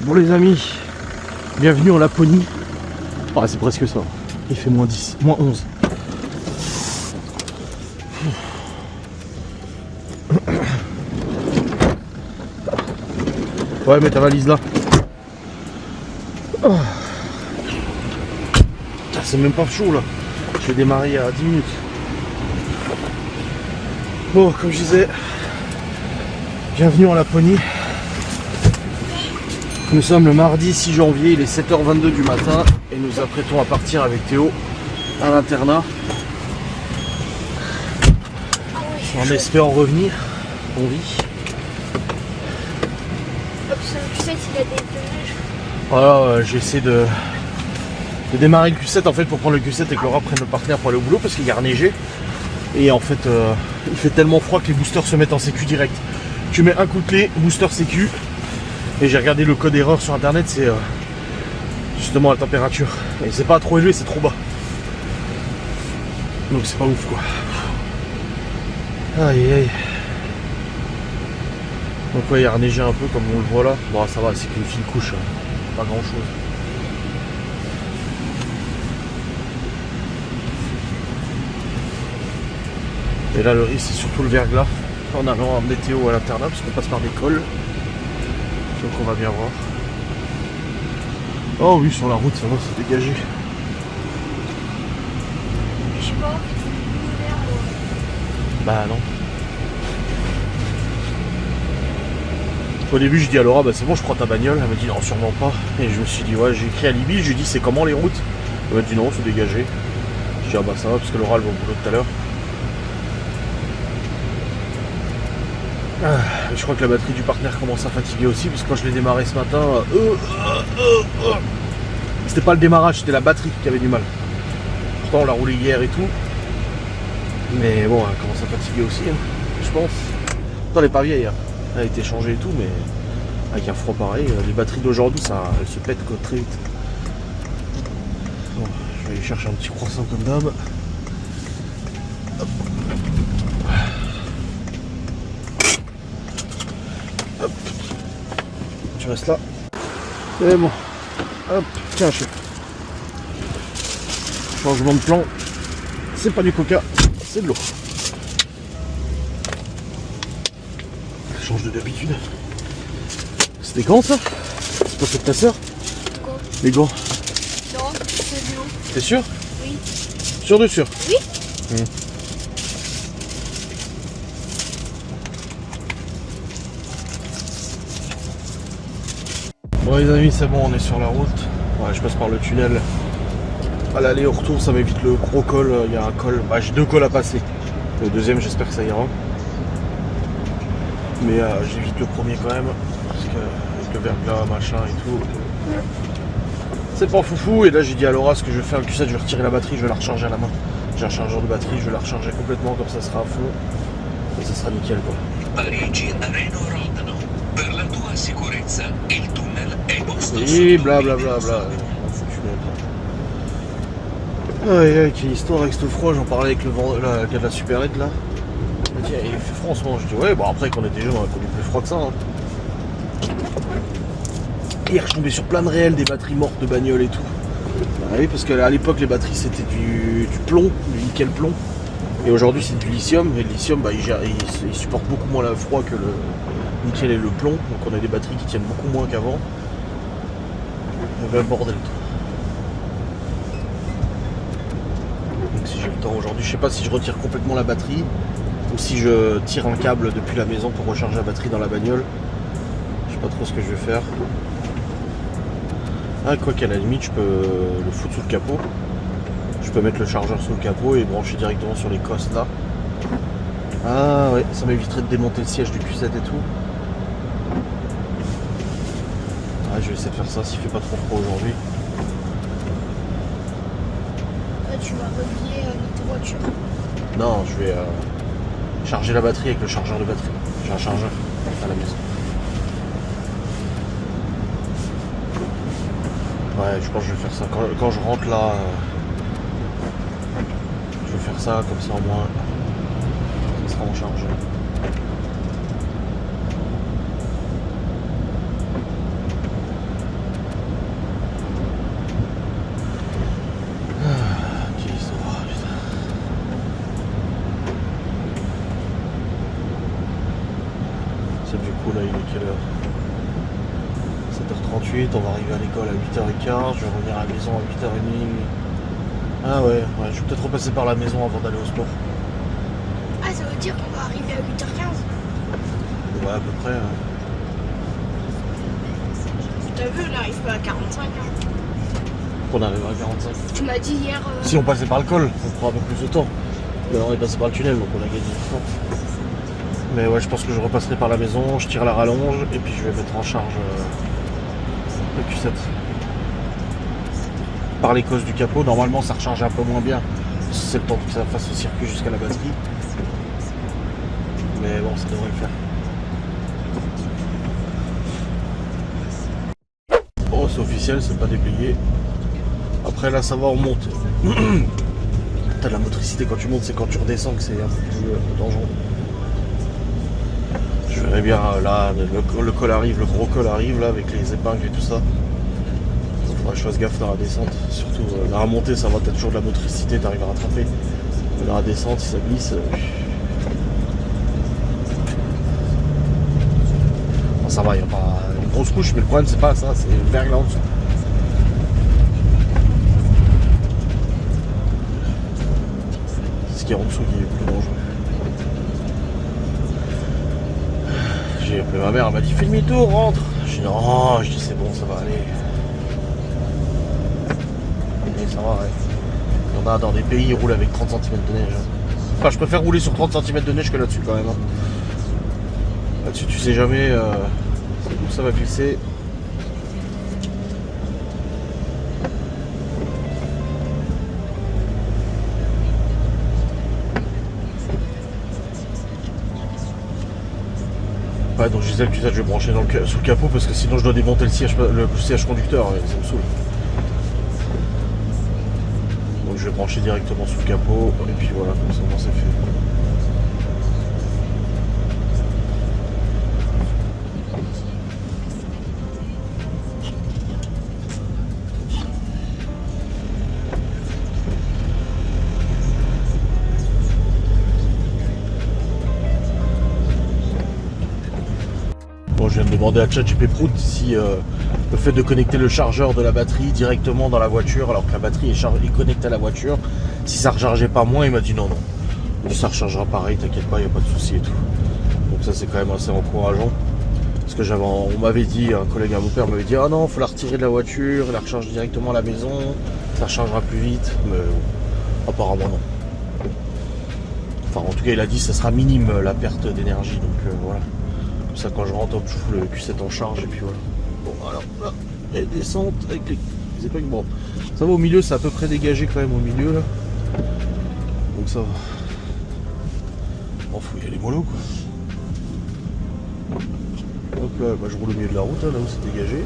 Bon les amis, bienvenue en Laponie. Ah c'est presque ça. Il fait moins 10, moins 11. Ouais mais ta valise là. Oh. C'est même pas chaud là. Je vais démarrer il y a 10 minutes. Bon comme je disais, bienvenue en Laponie. Nous sommes le mardi 6 janvier, il est 7h22 du matin et nous apprêtons à partir avec Théo à l'internat. En espérant revenir, on vit. Tu sais s'il a des neige. Voilà, j'essaie de démarrer le Q7 en fait pour prendre le Q7 et que Laura prenne le partenaire pour aller au boulot parce qu'il y a reneigé. Et en fait, il fait tellement froid que les boosters se mettent en sécu direct. Tu mets un coup de clé, booster sécu. Et j'ai regardé le code erreur sur internet, c'est justement la température. Et c'est pas trop élevé, c'est trop bas. Donc c'est pas ouf quoi. Aïe aïe. Donc ouais, il a reneigé un peu comme on le voit là. Bon ça va, c'est qu'une fine couche, hein. Pas grand chose. Et là le risque c'est surtout le verglas. En allant emmener Théo à l'internat parce qu'on passe par des cols. Donc on va bien voir. Oh oui, sur la route ça va, c'est dégagé. Je sais pas, l'hiver, Bah non. Au début je dis à Laura, bah c'est bon je prends ta bagnole. Elle m'a dit non sûrement pas. Et je me suis dit ouais, j'ai écrit à Libye, je lui ai dit c'est comment les routes. Elle m'a dit non c'est dégagé. Je dis ah bah ça va parce que Laura elle va au boulot tout à l'heure. Je crois que la batterie du partenaire commence à fatiguer aussi, parce que quand je l'ai démarré ce matin, c'était pas le démarrage, c'était la batterie qui avait du mal. Pourtant on l'a roulé hier et tout, mais bon, elle commence à fatiguer aussi, hein, je pense. Pourtant elle est pas vieille, hein. Elle a été changée et tout, mais avec un froid pareil, les batteries d'aujourd'hui, ça, elles se pètent très vite. Bon, je vais aller chercher un petit croissant comme d'hab. Tu restes là. C'est bon. Hop, tiens, chef. Changement de plan. C'est pas du coca, c'est de l'eau. Ça change de d'habitude. C'était quand ça? C'est pas fait de ta soeur? Quoi? Les gants. Non, c'est de l'eau. T'es sûr? Oui. Sûr de sûr? Oui. Bon les amis, c'est bon, on est sur la route. Ouais, je passe par le tunnel. À l'aller au retour, ça m'évite le gros col. Il y a un col. Bah, j'ai deux cols à passer. Le deuxième, j'espère que ça ira. Mais j'évite le premier quand même. Parce que avec le verglas, machin et tout. C'est pas foufou. Et là, j'ai dit à Laura ce que je vais faire le Q7, je vais retirer la batterie, je vais la recharger à la main. J'ai un chargeur de batterie, je vais la recharger complètement, comme ça sera à fond. Et ça sera nickel quoi. Parigi Reno Rodano. Per la tua sicurezza, il tunnel è posto Et sotto blablabla. Aïe aïe, quelle histoire avec ce froid, j'en parlais avec le gars de la supérette là. Il m'a dit, il fait froid en ce moment. Je dis ouais, bon après qu'on était jeunes, on a connu plus froid que ça. Hein. Hier, je suis tombé sur plein de réels, des batteries mortes de bagnole et tout. Bah oui, parce qu'à l'époque, les batteries c'était du plomb, du nickel plomb. Et aujourd'hui, c'est du lithium. Et le lithium, bah, il supporte beaucoup moins le froid que le nickel et le plomb. Donc on a des batteries qui tiennent beaucoup moins qu'avant. Il y avait un bordel tout. Donc si j'ai le temps aujourd'hui, je sais pas si je retire complètement la batterie ou si je tire un câble depuis la maison pour recharger la batterie dans la bagnole. Je sais pas trop ce que je vais faire. Ah, quoi qu'à la limite, je peux le foutre sous le capot. Je peux mettre le chargeur sous le capot et brancher directement sur les cosses là. Ah ouais, ça m'éviterait de démonter le siège du Q7 et tout. Ah, je vais essayer de faire ça s'il fait pas trop froid aujourd'hui. Là, tu vas relier notre voiture. Non, je vais charger la batterie avec le chargeur de batterie. J'ai un chargeur à la maison. Ouais, je pense que je vais faire ça. Quand je rentre là, je vais faire ça, comme ça au moins, ça sera en charge. 8h38, on va arriver à l'école à 8h15, je vais revenir à la maison à 8h30. Ah ouais, je vais peut-être repasser par la maison avant d'aller au sport. Ah, ça veut dire qu'on va arriver à 8h15. Ouais, à peu près. T'as vu, on n'arrive pas à 45. On arrivera à 45. Tu m'as dit hier. Si on passait par le col, on prend un peu plus de temps. Mais on est passé par le tunnel, donc on a gagné du temps. Mais ouais, je pense que je repasserai par la maison, je tire la rallonge et puis je vais mettre en charge le Q7. Par les causes du capot, normalement ça recharge un peu moins bien. C'est le temps que ça fasse le circuit jusqu'à la batterie. Mais bon, ça devrait le faire. Oh, c'est officiel, c'est pas dépayé. Après là, ça va, on monte. T'as de la motricité quand tu montes, c'est quand tu redescends que c'est un peu plus dangereux. Je verrai bien là, le col arrive, le gros col arrive là avec les épingles et tout ça. Il faudra que je fasse gaffe dans la descente. Surtout la remontée, ça va, t'as toujours de la motricité, t'arrives à rattraper. Mais dans la descente, si ça glisse. Bon, ça va, il n'y a pas une grosse couche, mais le problème c'est pas ça, c'est le verglas en dessous. Ce qui est en dessous qui est plus dangereux. J'ai appelé ma mère, elle m'a dit fais demi-tour, rentre. Je dis non, je dis c'est bon, ça va aller. Mais ça va, ouais. Il y en a dans des pays, ils roulent avec 30 cm de neige. Enfin, je préfère rouler sur 30 cm de neige que là-dessus quand même. Là-dessus, tu sais jamais où ça va glisser. Ouais, donc je disais que je vais brancher sous le capot parce que sinon je dois démonter le siège conducteur, ça me saoule. Donc je vais brancher directement sous le capot et puis voilà, comme ça c'est fait. Bon, je viens de demander à ChatGPT si le fait de connecter le chargeur de la batterie directement dans la voiture, alors que la batterie est connectée à la voiture, si ça rechargeait pas moins, il m'a dit non. Il dit ça rechargera pareil, t'inquiète pas, il n'y a pas de souci et tout. Donc ça c'est quand même assez encourageant. Parce que on m'avait dit, un collègue à mon père m'avait dit ah non, faut la retirer de la voiture, la recharge directement à la maison, ça rechargera plus vite, mais apparemment non. Enfin en tout cas il a dit que ça sera minime la perte d'énergie, donc voilà. Comme ça quand je rentre, hop, je fous le Q7 en charge et puis voilà. Bon alors là, et descente avec les épingles. Bon, ça va au milieu, c'est à peu près dégagé quand même au milieu là. Donc ça va. Bon, faut y aller mollo quoi. Donc là, bah, je roule au milieu de la route, là où c'est dégagé.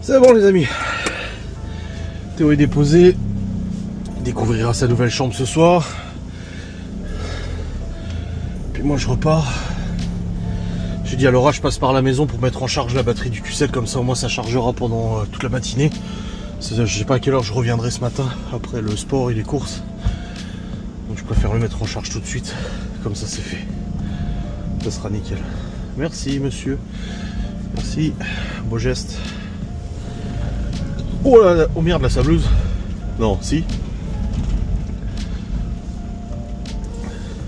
C'est bon les amis, Théo est déposé, il découvrira sa nouvelle chambre ce soir, puis moi je repars. J'ai dit à Laura je passe par la maison pour mettre en charge la batterie du Q7, comme ça au moins ça chargera pendant toute la matinée. Je sais pas à quelle heure je reviendrai ce matin, après le sport et les courses, donc je préfère le mettre en charge tout de suite, comme ça c'est fait, ça sera nickel. Merci monsieur, merci, beau geste. Oh là là, oh merde la sableuse. Non, si.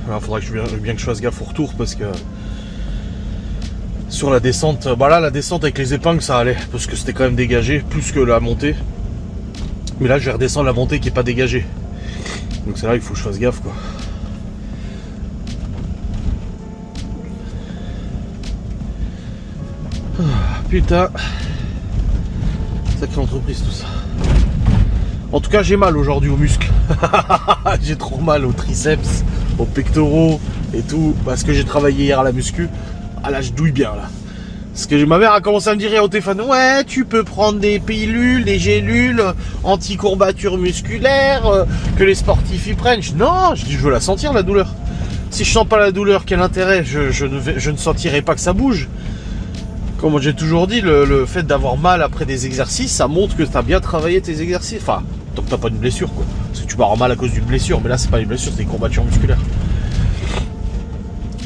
Alors faudra que bien que je fasse gaffe au retour parce que Sur la descente, bah là la descente avec les épingles ça allait, parce que c'était quand même dégagé, plus que la montée. Mais là je vais redescendre la montée qui est pas dégagée. Donc c'est là il faut que je fasse gaffe quoi. Putain, sacrée entreprise tout ça. En tout cas j'ai mal aujourd'hui aux muscles. J'ai trop mal aux triceps, aux pectoraux et tout, parce que j'ai travaillé hier à la muscu. Ah là je douille bien là. Parce que ma mère a commencé à me dire au téléphone, ouais tu peux prendre des pilules, des gélules, anti-courbatures musculaires, que les sportifs y prennent. Non, je dis je veux la sentir la douleur. Si je sens pas la douleur, quel intérêt, je ne sentirai pas que ça bouge. Comme j'ai toujours dit, le fait d'avoir mal après des exercices, ça montre que tu as bien travaillé tes exercices. Enfin, tant que t'as pas une blessure quoi. Parce que tu vas avoir mal à cause d'une blessure, mais là c'est pas une blessure, c'est des courbatures musculaires.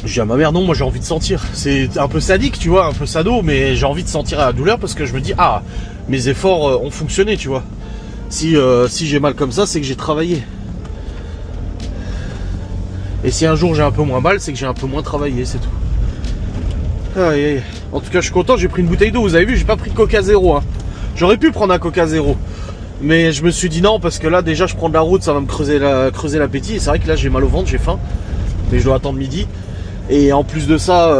Je dis à ma mère, non, moi j'ai envie de sentir. C'est un peu sadique, tu vois, un peu sado, mais j'ai envie de sentir la douleur parce que je me dis, ah, mes efforts ont fonctionné, tu vois. Si j'ai mal comme ça, c'est que j'ai travaillé. Et si un jour j'ai un peu moins mal, c'est que j'ai un peu moins travaillé, c'est tout. Aïe, aïe. En tout cas, je suis content, j'ai pris une bouteille d'eau. Vous avez vu, j'ai pas pris de Coca Zéro. Hein. J'aurais pu prendre un Coca Zéro. Mais je me suis dit non, parce que là, déjà, je prends de la route, ça va me creuser l'appétit. Et c'est vrai que là, j'ai mal au ventre, j'ai faim. Mais je dois attendre midi. Et en plus de ça,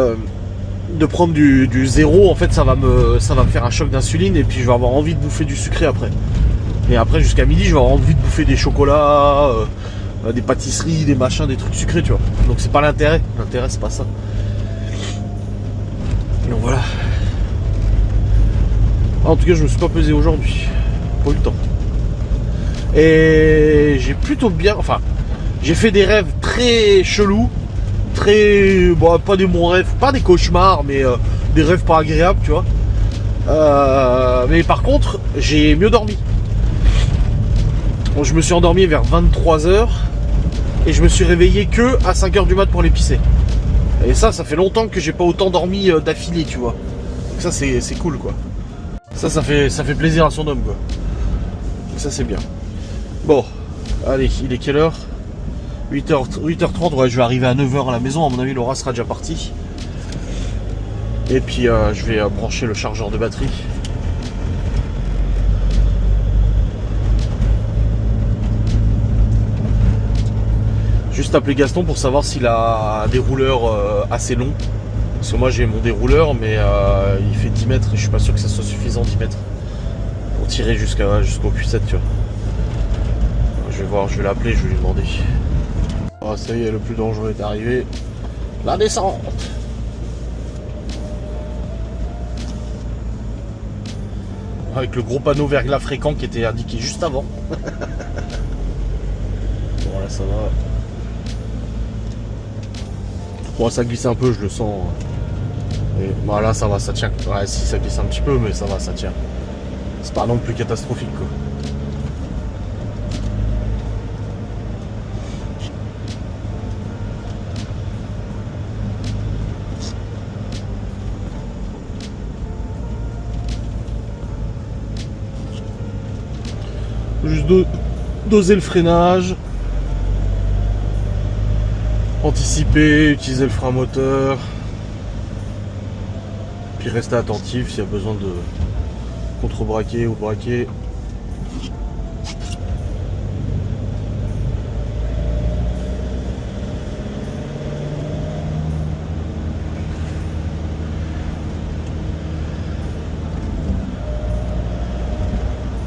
de prendre du zéro, en fait, ça va me faire un choc d'insuline. Et puis, je vais avoir envie de bouffer du sucré après. Et après, jusqu'à midi, je vais avoir envie de bouffer des chocolats, des pâtisseries, des machins, des trucs sucrés, tu vois. Donc, c'est pas l'intérêt. L'intérêt, c'est pas ça. Donc voilà. En tout cas, je me suis pas pesé aujourd'hui. Pas eu le temps. Et j'ai plutôt bien. Enfin, j'ai fait des rêves très chelous. Très. Bon, pas des bons rêves, pas des cauchemars, mais des rêves pas agréables, tu vois. Mais par contre, j'ai mieux dormi. Bon, je me suis endormi vers 23h. Et je me suis réveillé que à 5h du mat pour les pisser. Et ça fait longtemps que j'ai pas autant dormi d'affilée, tu vois. Donc ça c'est cool quoi. Ça fait plaisir à son homme quoi. Donc ça c'est bien. Bon, allez, il est quelle heure? 8h30, ouais, je vais arriver à 9h à la maison, à mon avis Laura sera déjà partie. Et puis je vais brancher le chargeur de batterie. Juste appeler Gaston pour savoir s'il a un dérouleur assez long. Parce que moi j'ai mon dérouleur mais il fait 10 mètres et je suis pas sûr que ça soit suffisant 10 mètres pour tirer jusqu'au Q7 tu vois. Je vais voir, je vais l'appeler, je vais lui demander. Oh, ça y est, le plus dangereux est arrivé. La descente. Avec le gros panneau verglas fréquent qui était indiqué juste avant. Bon là ça va. Bon, ça glisse un peu, je le sens. Et voilà, ça va, ça tient. Ouais, si ça glisse un petit peu, mais ça va, ça tient. C'est pas non plus catastrophique, quoi. Juste doser le freinage. Anticiper, utiliser le frein moteur, puis rester attentif s'il y a besoin de contre-braquer ou braquer.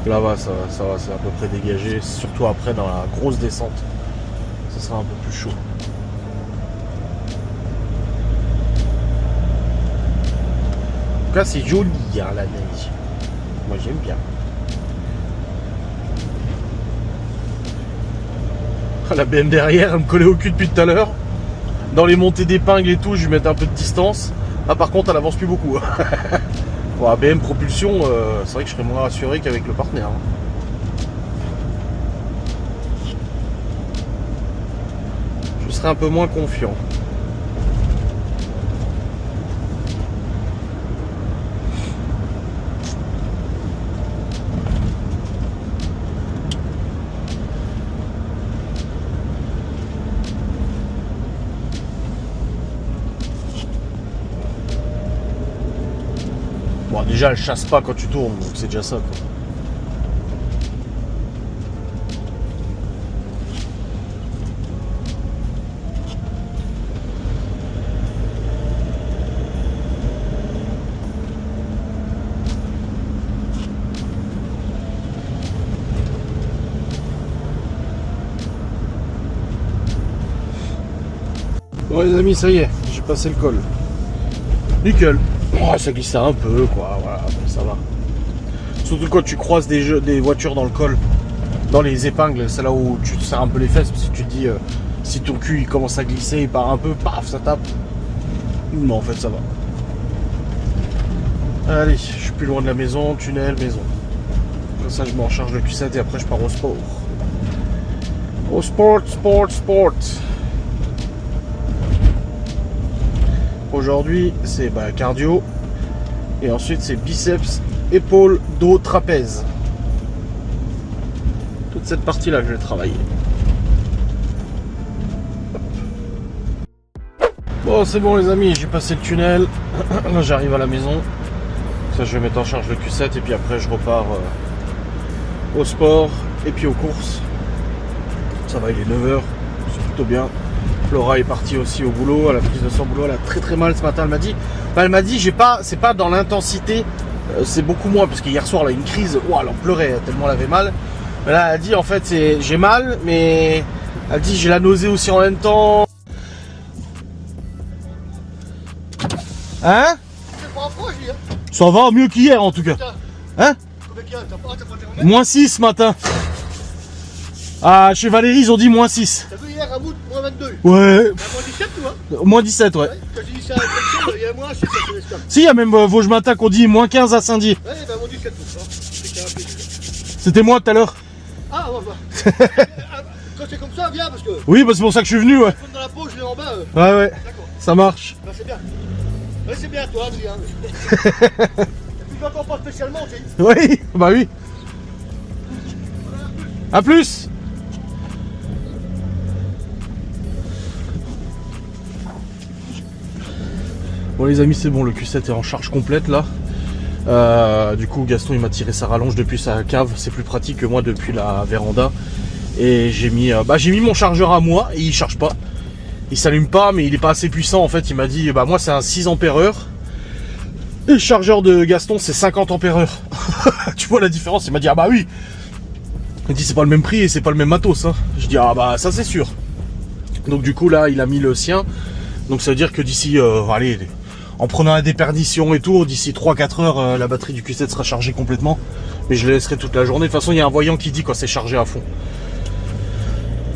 Là va, ça va, c'est à peu près dégagé, surtout après dans la grosse descente, ça sera un peu plus chaud. En tout cas, c'est joli hein, la neige. Moi, j'aime bien. La BM derrière, elle me collait au cul depuis tout à l'heure. Dans les montées d'épingles et tout, je lui mettais un peu de distance. Ah, par contre, elle avance plus beaucoup. Bon, la BM propulsion, c'est vrai que je serais moins rassuré qu'avec le partenaire. Hein. Je serais un peu moins confiant. Bon, déjà, elle chasse pas quand tu tournes, donc c'est déjà ça, quoi. Bon les amis, ça y est, j'ai passé le col. Nickel. Oh, ça glissait un peu, quoi, voilà, bon, ça va. Surtout quand tu croises des voitures dans le col, dans les épingles, c'est là où tu te serres un peu les fesses, parce que tu te dis, si ton cul il commence à glisser, il part un peu, paf, ça tape. Non, en fait, ça va. Allez, je suis plus loin de la maison, tunnel, maison. Comme ça, je m'en charge le Q7 et après, je pars au sport. Au sport. Aujourd'hui, c'est cardio. Et ensuite, c'est biceps, épaules, dos, trapèze. Toute cette partie-là que je vais travailler. Bon, c'est bon les amis, j'ai passé le tunnel. Là, j'arrive à la maison. Ça, je vais mettre en charge le Q7 et puis après, je repars au sport et puis aux courses. Ça va, il est 9h, c'est plutôt bien. Flora est partie aussi au boulot, à la prise de son boulot, elle a très mal ce matin, elle m'a dit, c'est pas dans l'intensité, c'est beaucoup moins, parce qu'hier soir elle a eu une crise, elle en pleurait tellement elle avait mal. Mais là elle a dit en fait j'ai mal, mais elle dit j'ai la nausée aussi en même temps. Hein? Ça va mieux qu'hier en tout cas. Hein? Moins 6 ce matin. Ah, chez Valérie, ils ont dit moins 6. T'as vu hier à Mout, moins 22. Ouais. Moins 17, tu vois? Moins 17, ouais. Quand j'ai dit ça à la il y a moins 6 à Célestin. Si, il y a même Vosges Matin qu'on dit moins 15 à Saint-Dié. Ouais, bah moins 17, c'est qu'il y a un peu. C'était moi tout à l'heure. Ah, on va voir. Quand c'est comme ça, viens parce que. Oui, bah c'est pour ça que je suis venu, ouais. Dans la peau, je l'ai en bas. Ouais. D'accord. Ça marche. Bah, c'est bien. Ouais, c'est bien, toi, Adrien. Tu m'entends pas spécialement, tu sais. Oui, bah oui. A plus. Bon les amis, c'est bon, le Q7 est en charge complète là. Du coup Gaston il m'a tiré sa rallonge depuis sa cave, c'est plus pratique que moi depuis la véranda. Et j'ai mis mon chargeur à moi et il charge pas. Il s'allume pas mais il est pas assez puissant en fait. Il m'a dit moi c'est un 6 ampères-heure. Et le chargeur de Gaston c'est 50 ampères-heure. Tu vois la différence? Il m'a dit ah bah oui. Il dit c'est pas le même prix et c'est pas le même matos hein. Je dis ah bah ça c'est sûr. Donc du coup là il a mis le sien. Donc ça veut dire que d'ici allez, en prenant la déperdition et tout, d'ici 3-4 heures, la batterie du Q7 sera chargée complètement. Mais je le laisserai toute la journée. De toute façon, il y a un voyant qui dit quand c'est chargé à fond.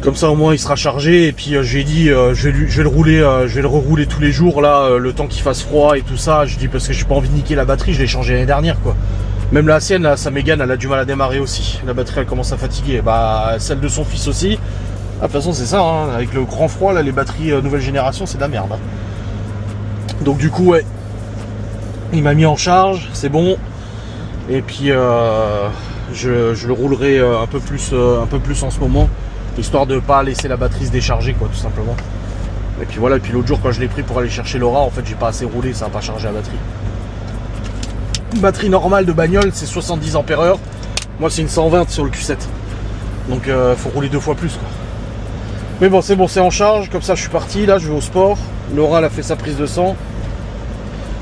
Comme ça, au moins, il sera chargé. Et puis, j'ai dit, je vais le rerouler tous les jours, là, le temps qu'il fasse froid et tout ça. Je dis, parce que j'ai pas envie de niquer la batterie, je l'ai changée l'année dernière, quoi. Même la sienne, là, sa Mégane, elle a du mal à démarrer aussi. La batterie, elle commence à fatiguer. Bah, celle de son fils aussi. Ah, de toute façon, c'est ça, hein. Avec le grand froid, là, les batteries nouvelle génération, c'est de la merde. Hein. Donc du coup ouais, il m'a mis en charge, c'est bon. Et puis je le roulerai un peu plus en ce moment, histoire de pas laisser la batterie se décharger quoi, tout simplement. Et puis voilà, et puis l'autre jour quand je l'ai pris pour aller chercher Laura, en fait j'ai pas assez roulé, ça n'a pas chargé la batterie. Une batterie normale de bagnole c'est 70 ampères-heure. Moi c'est une 120 sur le Q7. Donc faut rouler 2 fois plus quoi. Mais bon c'est en charge, comme ça je suis parti, là je vais au sport. Laura elle a fait sa prise de sang.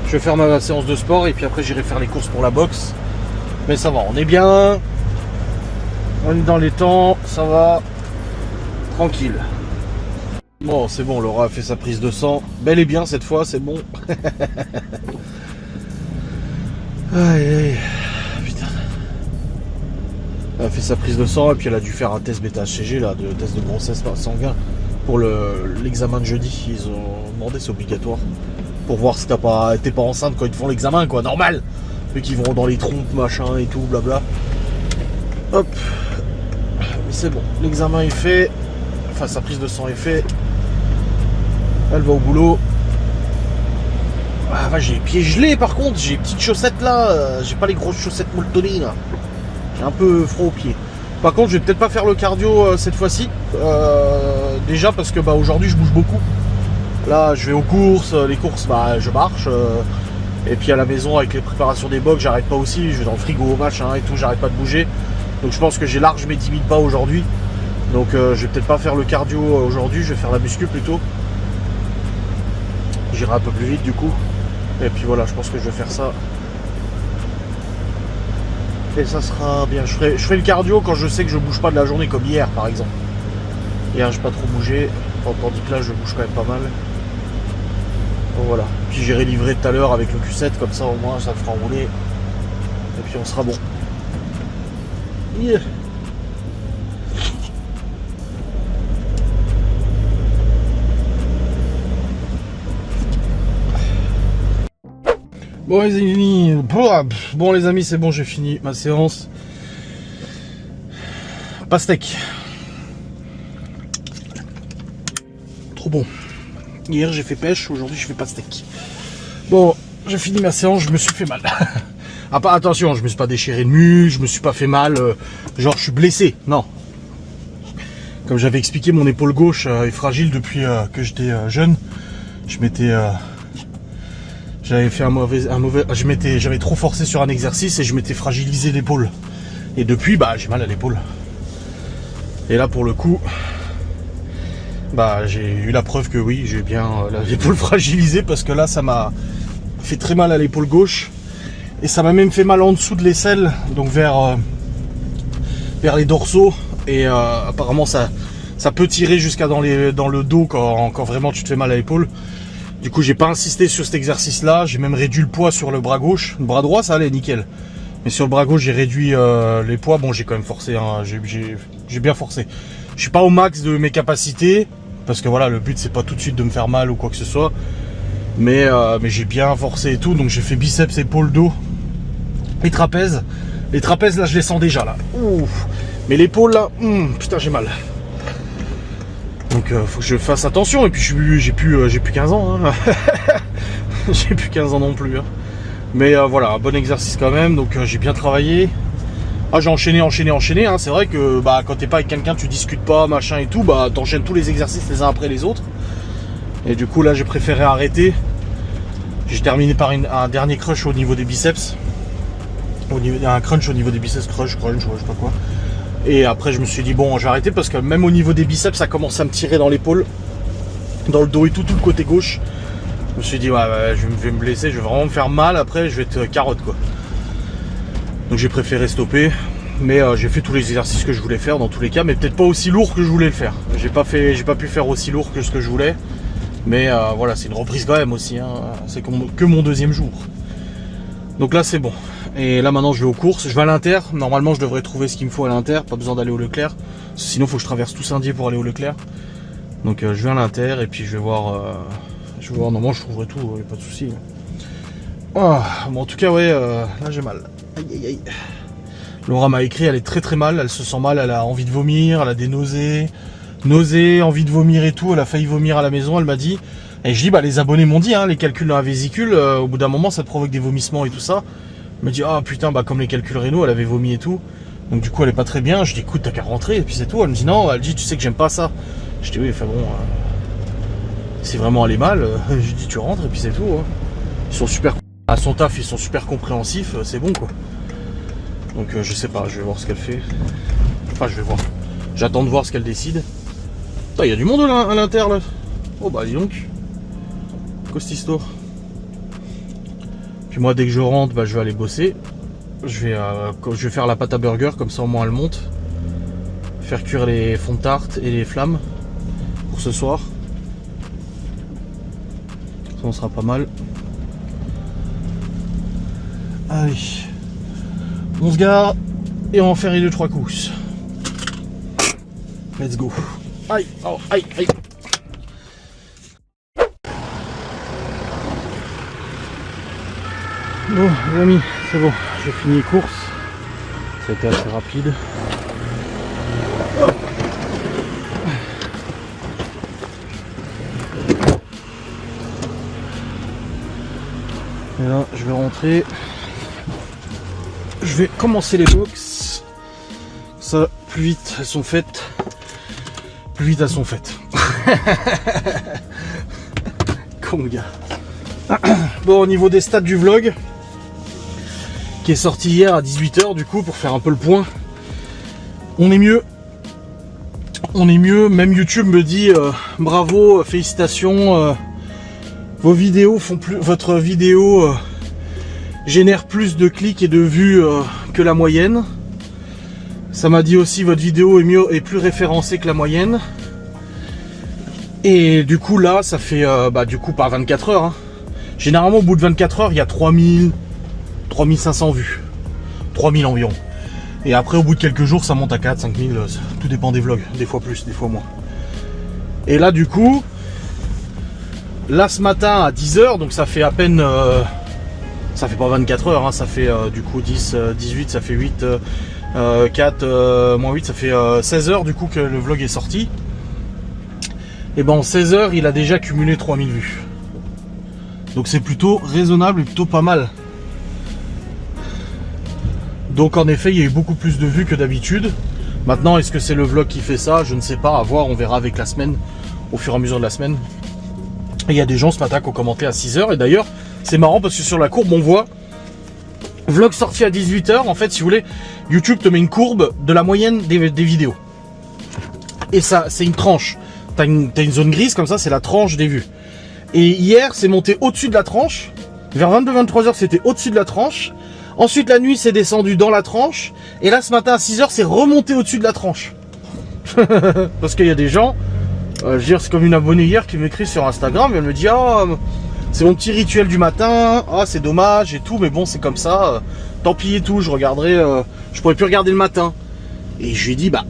Je vais faire ma séance de sport et puis après j'irai faire les courses pour la boxe. Mais ça va, on est bien. On est dans les temps, ça va. Tranquille. Bon c'est bon, Laura a fait sa prise de sang. Bel et bien cette fois, c'est bon. Aïe. Putain. Elle a fait sa prise de sang et puis elle a dû faire un test bêta-HCG là, de test de grossesse sanguin. Pour l'examen de jeudi, ils ont demandé, c'est obligatoire. Pour voir si t'es pas enceinte quand ils te font l'examen, quoi, normal. Vu qu'ils vont dans les trompes, machin et tout, blabla. Hop. Mais c'est bon, l'examen est fait. Enfin, sa prise de sang est fait. Elle va au boulot. Ah, j'ai les pieds gelés par contre, j'ai les petites chaussettes là. J'ai pas les grosses chaussettes Moltoni là. J'ai un peu froid aux pieds. Par contre, je vais peut-être pas faire le cardio cette fois-ci. Déjà parce que aujourd'hui je bouge beaucoup. Là, je vais aux courses. Les courses, je marche. Et puis à la maison avec les préparations des box, j'arrête pas aussi, je vais dans le frigo, machin et tout, j'arrête pas de bouger. Donc je pense que j'ai large mes 10 000 pas aujourd'hui. Donc je vais peut-être pas faire le cardio aujourd'hui, je vais faire la muscu plutôt. J'irai un peu plus vite du coup. Et puis voilà, je pense que je vais faire ça. Et ça sera bien. Je ferai le cardio quand je sais que je bouge pas de la journée comme hier par exemple. Hier j'ai pas trop bougé, tandis que là je bouge quand même pas mal. Donc voilà. Puis j'irai livrer tout à l'heure avec le Q7, comme ça au moins ça me fera rouler. Et puis on sera bon. Yeah. Bon les amis, c'est bon, j'ai fini ma séance. Pastèque. Trop bon. Hier j'ai fait pêche, aujourd'hui je fais pastèque. Bon, j'ai fini ma séance, je me suis fait mal. Ah pas attention, je me suis pas déchiré le muscle, je me suis pas fait mal, genre je suis blessé, non. Comme j'avais expliqué, mon épaule gauche est fragile depuis que j'étais jeune. J'avais fait j'avais trop forcé sur un exercice et je m'étais fragilisé l'épaule. Et depuis, bah j'ai mal à l'épaule. Et là pour le coup, bah j'ai eu la preuve que oui, j'ai bien l'épaule fragilisée parce que là ça m'a fait très mal à l'épaule gauche. Et ça m'a même fait mal en dessous de l'aisselle, donc vers les dorsaux. Et apparemment ça peut tirer jusqu'à dans le dos quand vraiment tu te fais mal à l'épaule. Du coup j'ai pas insisté sur cet exercice là, j'ai même réduit le poids sur le bras gauche. Le bras droit ça allait nickel. Mais sur le bras gauche j'ai réduit les poids, bon j'ai quand même forcé, hein. J'ai bien forcé. Je suis pas au max de mes capacités, parce que voilà le but c'est pas tout de suite de me faire mal ou quoi que ce soit. Mais j'ai bien forcé et tout, donc j'ai fait biceps, épaules, dos. Les trapèzes là je les sens déjà là. Ouf. Mais l'épaule là, putain j'ai mal. Donc faut que je fasse attention. Et puis j'ai plus 15 ans hein. J'ai plus 15 ans non plus hein. Mais voilà, un bon exercice quand même. Donc j'ai bien travaillé. Ah j'ai enchaîné hein. C'est vrai que bah quand t'es pas avec quelqu'un, tu discutes pas, machin et tout, bah t'enchaînes tous les exercices les uns après les autres. Et du coup là j'ai préféré arrêter. J'ai terminé par un dernier crush au niveau des biceps. Un crunch au niveau des biceps, crunch, ouais, je sais pas quoi. Et après je me suis dit bon je vais arrêter parce que même au niveau des biceps ça commence à me tirer dans l'épaule, dans le dos et tout le côté gauche. Je me suis dit ouais, je vais me blesser, je vais vraiment me faire mal, après je vais être carotte quoi. Donc j'ai préféré stopper. Mais j'ai fait tous les exercices que je voulais faire dans tous les cas, mais peut-être pas aussi lourd que je voulais le faire. J'ai pas pu faire aussi lourd que ce que je voulais. Mais voilà, c'est une reprise quand même aussi hein. C'est que mon deuxième jour. Donc là c'est bon. Et là maintenant je vais aux courses, je vais à l'Inter. Normalement je devrais trouver ce qu'il me faut à l'Inter, pas besoin d'aller au Leclerc. Sinon il faut que je traverse tout Saint-Dié pour aller au Leclerc. Donc je vais à l'Inter et puis je vais voir, normalement je trouverai tout, y a pas de souci. Oh, bon en tout cas ouais, là j'ai mal. Aïe aïe aïe. Laura m'a écrit, elle est très très mal, elle se sent mal, elle a envie de vomir, elle a des nausées, envie de vomir et tout, elle a failli vomir à la maison, elle m'a dit. Et je dis bah les abonnés m'ont dit hein, les calculs dans la vésicule, au bout d'un moment ça te provoque des vomissements et tout ça. Elle me dit ah putain bah comme les calculs rénaux elle avait vomi et tout. Donc du coup elle est pas très bien. Je dis écoute t'as qu'à rentrer et puis c'est tout. Elle me dit non, elle dit tu sais que j'aime pas ça. Je dis oui enfin bon c'est vraiment aller mal. Je dis tu rentres et puis c'est tout hein. Ils sont super à son taf, ils sont super compréhensifs, c'est bon quoi. Donc je sais pas, je vais voir ce qu'elle fait. Enfin je vais voir. J'attends de voir ce qu'elle décide. Putain il y a du monde là à l'Inter là. Oh bah dis donc. Costisto. Puis moi dès que je rentre bah, je vais aller bosser. Je vais faire la pâte à burger, comme ça au moins elle monte. Faire cuire les fonds de tarte et les flammes pour ce soir. Ça on sera pas mal. Allez. On se gare et on va en faire les 2-3 coups. Let's go. Aïe, oh, aïe, aïe. Bon les amis, c'est bon, j'ai fini les courses, ça a été assez rapide. Et là je vais rentrer, je vais commencer les box, ça plus vite elles sont faites, plus vite elles sont faites. Con gars. Bon, au niveau des stats du vlog, qui est sorti hier à 18 h du coup, pour faire un peu le point, on est mieux. On est mieux, même YouTube me dit bravo, félicitations, vos vidéos font plus, votre vidéo génère plus de clics et de vues que la moyenne. Ça m'a dit aussi votre vidéo est mieux et plus référencée que la moyenne. Et du coup là ça fait du coup par 24 heures. Hein. Généralement au bout de 24 heures il y a 3000, 3500 vues. 3000 environ. Et après au bout de quelques jours ça monte à 4, 5000, tout dépend des vlogs, des fois plus, des fois moins. Et là du coup, là ce matin à 10 h, donc ça fait à peine, ça fait pas 24 heures, hein, ça fait du coup 10, 18, ça fait 8, 4, moins 8, ça fait 16 heures du coup que le vlog est sorti. Et ben en 16 heures il a déjà cumulé 3000 vues. Donc c'est plutôt raisonnable et plutôt pas mal. Donc en effet il y a eu beaucoup plus de vues que d'habitude. Maintenant est-ce que c'est le vlog qui fait ça? Je ne sais pas, à voir, on verra avec la semaine, au fur et à mesure de la semaine. Et il y a des gens ce matin qui ont commenté à 6 h. Et d'ailleurs c'est marrant parce que sur la courbe on voit vlog sorti à 18 h. En fait si vous voulez, YouTube te met une courbe de la moyenne des vidéos. Et ça c'est une tranche. T'as une zone grise comme ça, c'est la tranche des vues. Et hier c'est monté au-dessus de la tranche. Vers 22-23 h c'était au-dessus de la tranche. Ensuite la nuit c'est descendu dans la tranche. Et là ce matin à 6 h c'est remonté au-dessus de la tranche. Parce qu'il y a des gens, je veux dire, c'est comme une abonnée hier qui m'écrit sur Instagram. Elle me dit ah c'est mon petit rituel du matin. Ah c'est dommage et tout, mais bon c'est comme ça. Tant pis et tout, je regarderai. Je pourrais plus regarder le matin. Et je lui ai dit bah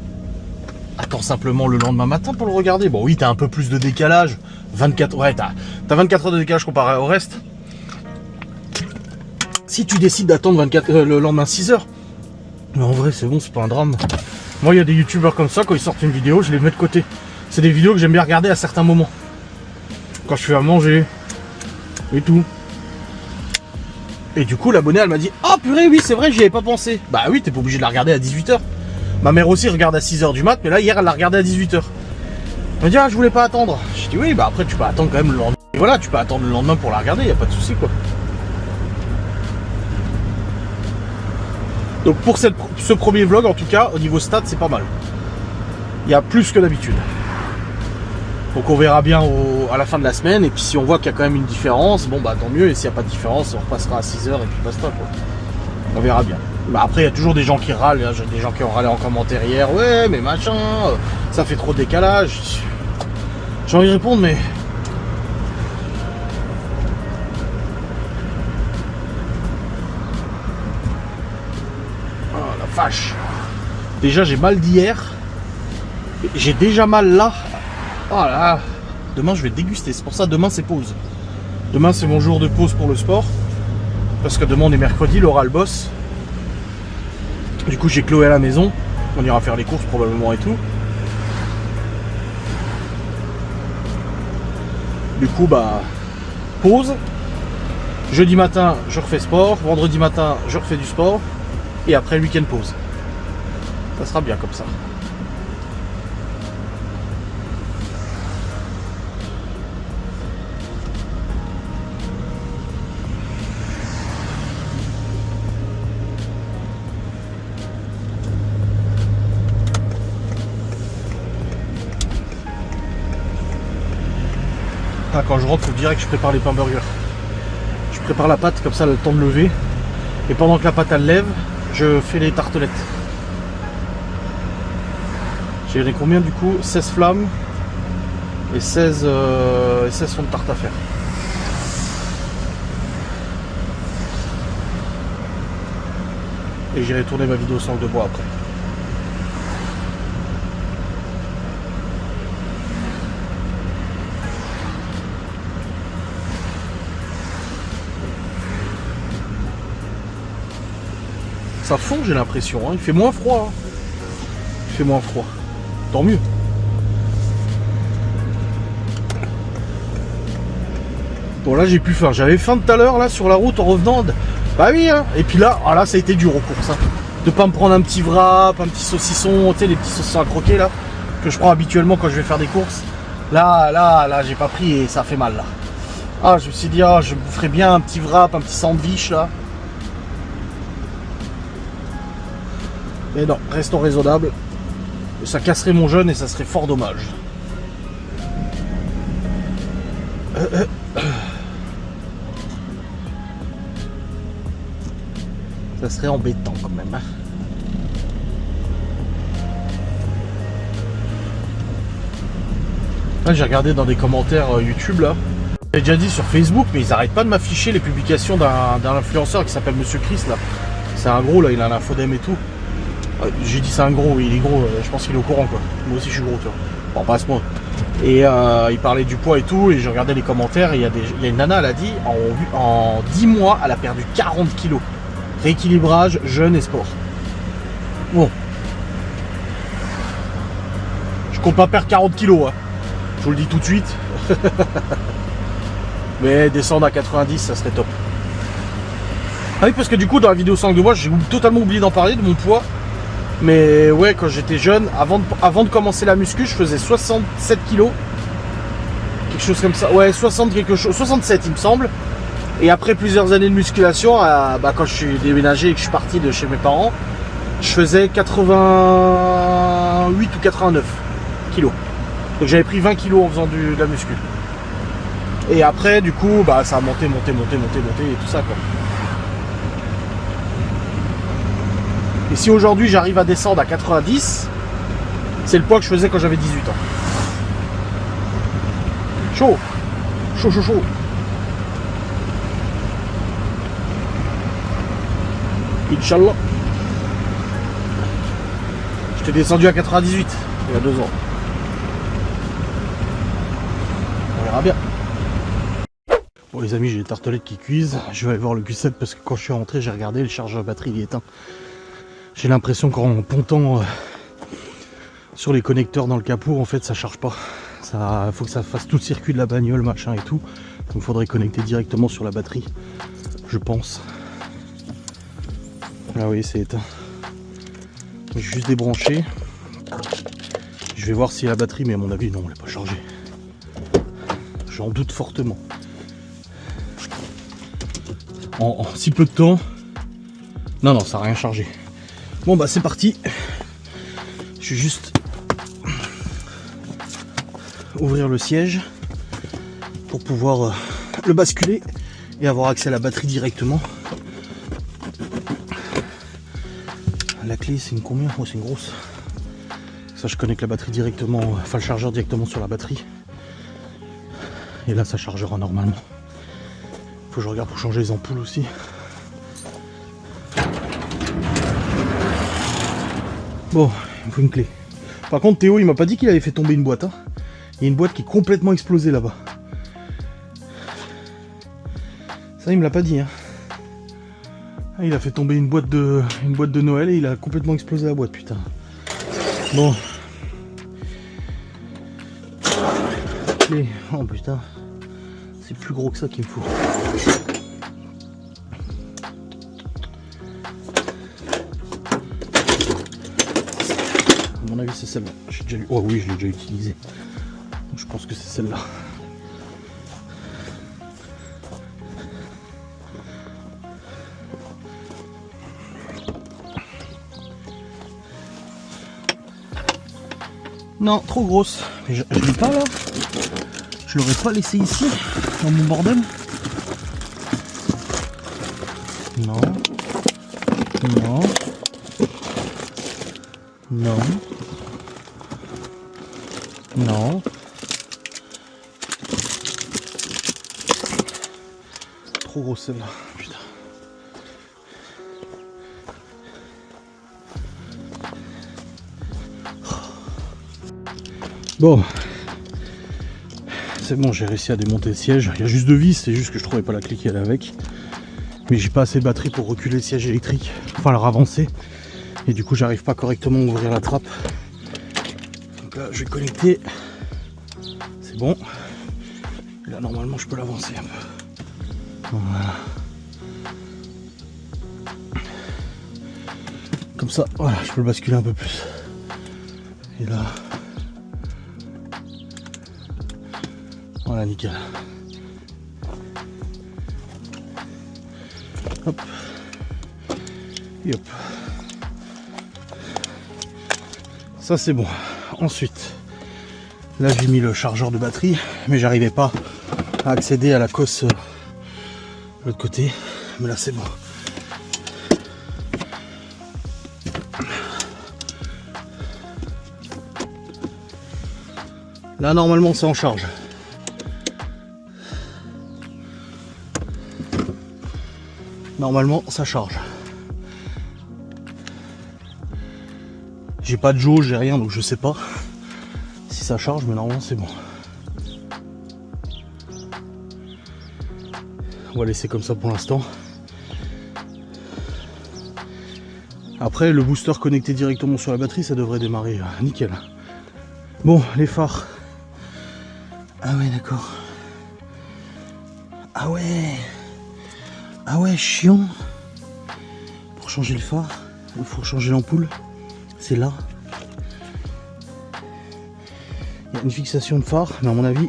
attends simplement le lendemain matin pour le regarder. Bon oui t'as un peu plus de décalage. 24, ouais t'as 24 heures de décalage comparé au reste. Si tu décides d'attendre le lendemain 6 h, mais en vrai c'est bon, c'est pas un drame. Moi il y a des youtubeurs comme ça, quand ils sortent une vidéo, je les mets de côté. C'est des vidéos que j'aime bien regarder à certains moments. Quand je fais à manger et tout. Et du coup l'abonnée elle m'a dit ah purée oui c'est vrai j'y avais pas pensé. Bah oui t'es pas obligé de la regarder à 18 h. Ma mère aussi regarde à 6 h du mat, mais là hier elle l'a regardé à 18 h. Elle m'a dit ah je voulais pas attendre. Je dis oui bah après tu peux attendre quand même le lendemain. Et voilà tu peux attendre le lendemain pour la regarder, y a pas de souci quoi. Donc pour ce premier vlog en tout cas au niveau stats c'est pas mal. Il y a plus que d'habitude. Donc on verra bien à la fin de la semaine. Et puis si on voit qu'il y a quand même une différence, bon bah tant mieux. Et s'il n'y a pas de différence on repassera à 6 h et puis basta quoi. On verra bien. Bah après il y a toujours des gens qui râlent. J'ai des gens qui ont râlé en commentaire hier. Ouais mais machin, ça fait trop de décalage. J'ai envie de répondre mais... Vache. Déjà j'ai mal d'hier. J'ai déjà mal là. Oh là. Demain je vais déguster. C'est pour ça demain c'est pause. Demain c'est mon jour de pause pour le sport. Parce que demain on est mercredi, Laura elle bosse. Du coup j'ai Chloé à la maison. On ira faire les courses probablement et tout. Du coup bah pause. Jeudi matin je refais sport. Vendredi matin je refais du sport. Et après le week-end pause. Ça sera bien comme ça. Ah, quand je rentre, faut direct que je prépare les pains burgers. Je prépare la pâte, comme ça elle a le temps de lever. Et pendant que la pâte elle lève, je fais les tartelettes. J'ai combien du coup? 16 flammes et 16 fonds de tarte à faire. Et j'irai tourner ma vidéo sans le de bois après. Ça fond j'ai l'impression, hein. Il fait moins froid. Hein. Il fait moins froid. Tant mieux. Bon là j'ai plus faim. J'avais faim tout à l'heure là sur la route en revenant. Bah oui hein. Et puis là, ah, là ça a été dur aux courses. Hein. De pas me prendre un petit wrap, un petit saucisson, tu sais les petits saucissons à croquer là, que je prends habituellement quand je vais faire des courses. Là j'ai pas pris et ça fait mal là. Ah, je me suis dit, ah, je me ferais bien un petit wrap, un petit sandwich là. Mais non, restons raisonnables. Ça casserait mon jeûne et ça serait fort dommage. Ça serait embêtant quand même. Là, j'ai regardé dans des commentaires YouTube là. J'ai déjà dit sur Facebook, mais ils arrêtent pas de m'afficher les publications d'un influenceur qui s'appelle Monsieur Chris là. C'est un gros là, il a l'infodème et tout. J'ai dit c'est un gros, il est gros, je pense qu'il est au courant quoi. Moi aussi je suis gros, tu vois. Bon, pas à ce point. Et il parlait du poids et tout, et je regardais les commentaires, et il y a une nana, elle a dit, en 10 mois, elle a perdu 40 kilos. Rééquilibrage, jeûne et sport. Bon. Je compte pas perdre 40 kilos, hein. Je vous le dis tout de suite. Mais descendre à 90, ça serait top. Ah oui, parce que du coup, dans la vidéo 5 de moi, j'ai totalement oublié d'en parler, de mon poids. Mais ouais, quand j'étais jeune, avant de commencer la muscu, je faisais 67 kilos. Quelque chose comme ça. Ouais, 60 quelque chose. 67 il me semble. Et après plusieurs années de musculation, quand je suis déménagé et que je suis parti de chez mes parents, je faisais 88 ou 89 kilos. Donc j'avais pris 20 kilos en faisant de la muscu. Et après, du coup, ça a monté et tout ça quoi. Et si aujourd'hui j'arrive à descendre à 90, c'est le poids que je faisais quand j'avais 18 ans. Chaud. Chaud, chaud, chaud. Inch'Allah. J'étais descendu à 98 il y a 2 ans. On verra bien. Bon les amis, j'ai les tartelettes qui cuisent. Je vais aller voir le Q7 parce que quand je suis rentré, j'ai regardé, le chargeur batterie il est éteint. J'ai l'impression qu'en pontant sur les connecteurs dans le capot, en fait ça charge pas. Ça faut que ça fasse tout le circuit de la bagnole, machin et tout. Donc il faudrait connecter directement sur la batterie, je pense. Ah oui, c'est éteint. J'ai juste débranché. Je vais voir si la batterie, mais à mon avis non, elle n'est pas chargée. J'en doute fortement. En si peu de temps. Non, ça n'a rien chargé. Bon c'est parti. Je vais juste ouvrir le siège pour pouvoir le basculer et avoir accès à la batterie directement. La clé c'est une combien? Oh, c'est une grosse. Ça je connecte la batterie directement, enfin le chargeur directement sur la batterie. Et là ça chargera normalement. Faut que je regarde pour changer les ampoules aussi. Bon, il me faut une clé. Par contre, Théo, il m'a pas dit qu'il avait fait tomber une boîte. Hein. Il y a une boîte qui est complètement explosée là-bas. Ça, il me l'a pas dit. Hein. Ah, il a fait tomber une boîte de Noël et il a complètement explosé la boîte, putain. Bon. Clé. Oh putain. C'est plus gros que ça qu'il me faut. À mon avis c'est celle-là. J'ai déjà lu. Oh oui, je l'ai déjà utilisée. Donc, je pense que c'est celle-là. Non, trop grosse. Mais je l'ai pas là. Je l'aurais pas laissé ici, dans mon bordel. Non. Non. Non. Non. Trop grosse celle-là, putain. Bon. C'est bon, j'ai réussi à démonter le siège. Il y a juste 2 vis, c'est juste que je trouvais pas la clé qui allait avec. Mais j'ai pas assez de batterie pour reculer le siège électrique, enfin le ravancer. Et du coup j'arrive pas correctement à ouvrir la trappe. Donc là je vais connecter. C'est bon. Et là normalement je peux l'avancer un peu. Voilà. Comme ça, voilà, je peux le basculer un peu plus. Et là. Voilà, nickel. Hop. Et hop. Ça c'est bon. Ensuite, là j'ai mis le chargeur de batterie, mais j'arrivais pas à accéder à la cosse de l'autre côté. Mais là c'est bon. Là normalement c'est en charge. Normalement ça charge. J'ai pas de jauge, j'ai rien, donc je sais pas si ça charge, mais normalement c'est bon. On va laisser comme ça pour l'instant. Après le booster connecté directement sur la batterie, ça devrait démarrer nickel. Bon, les phares. Ah ouais, d'accord. Ah ouais. Ah ouais, chiant. Pour changer le phare, il faut changer l'ampoule. C'est là. Il y a une fixation de phare, mais à mon avis,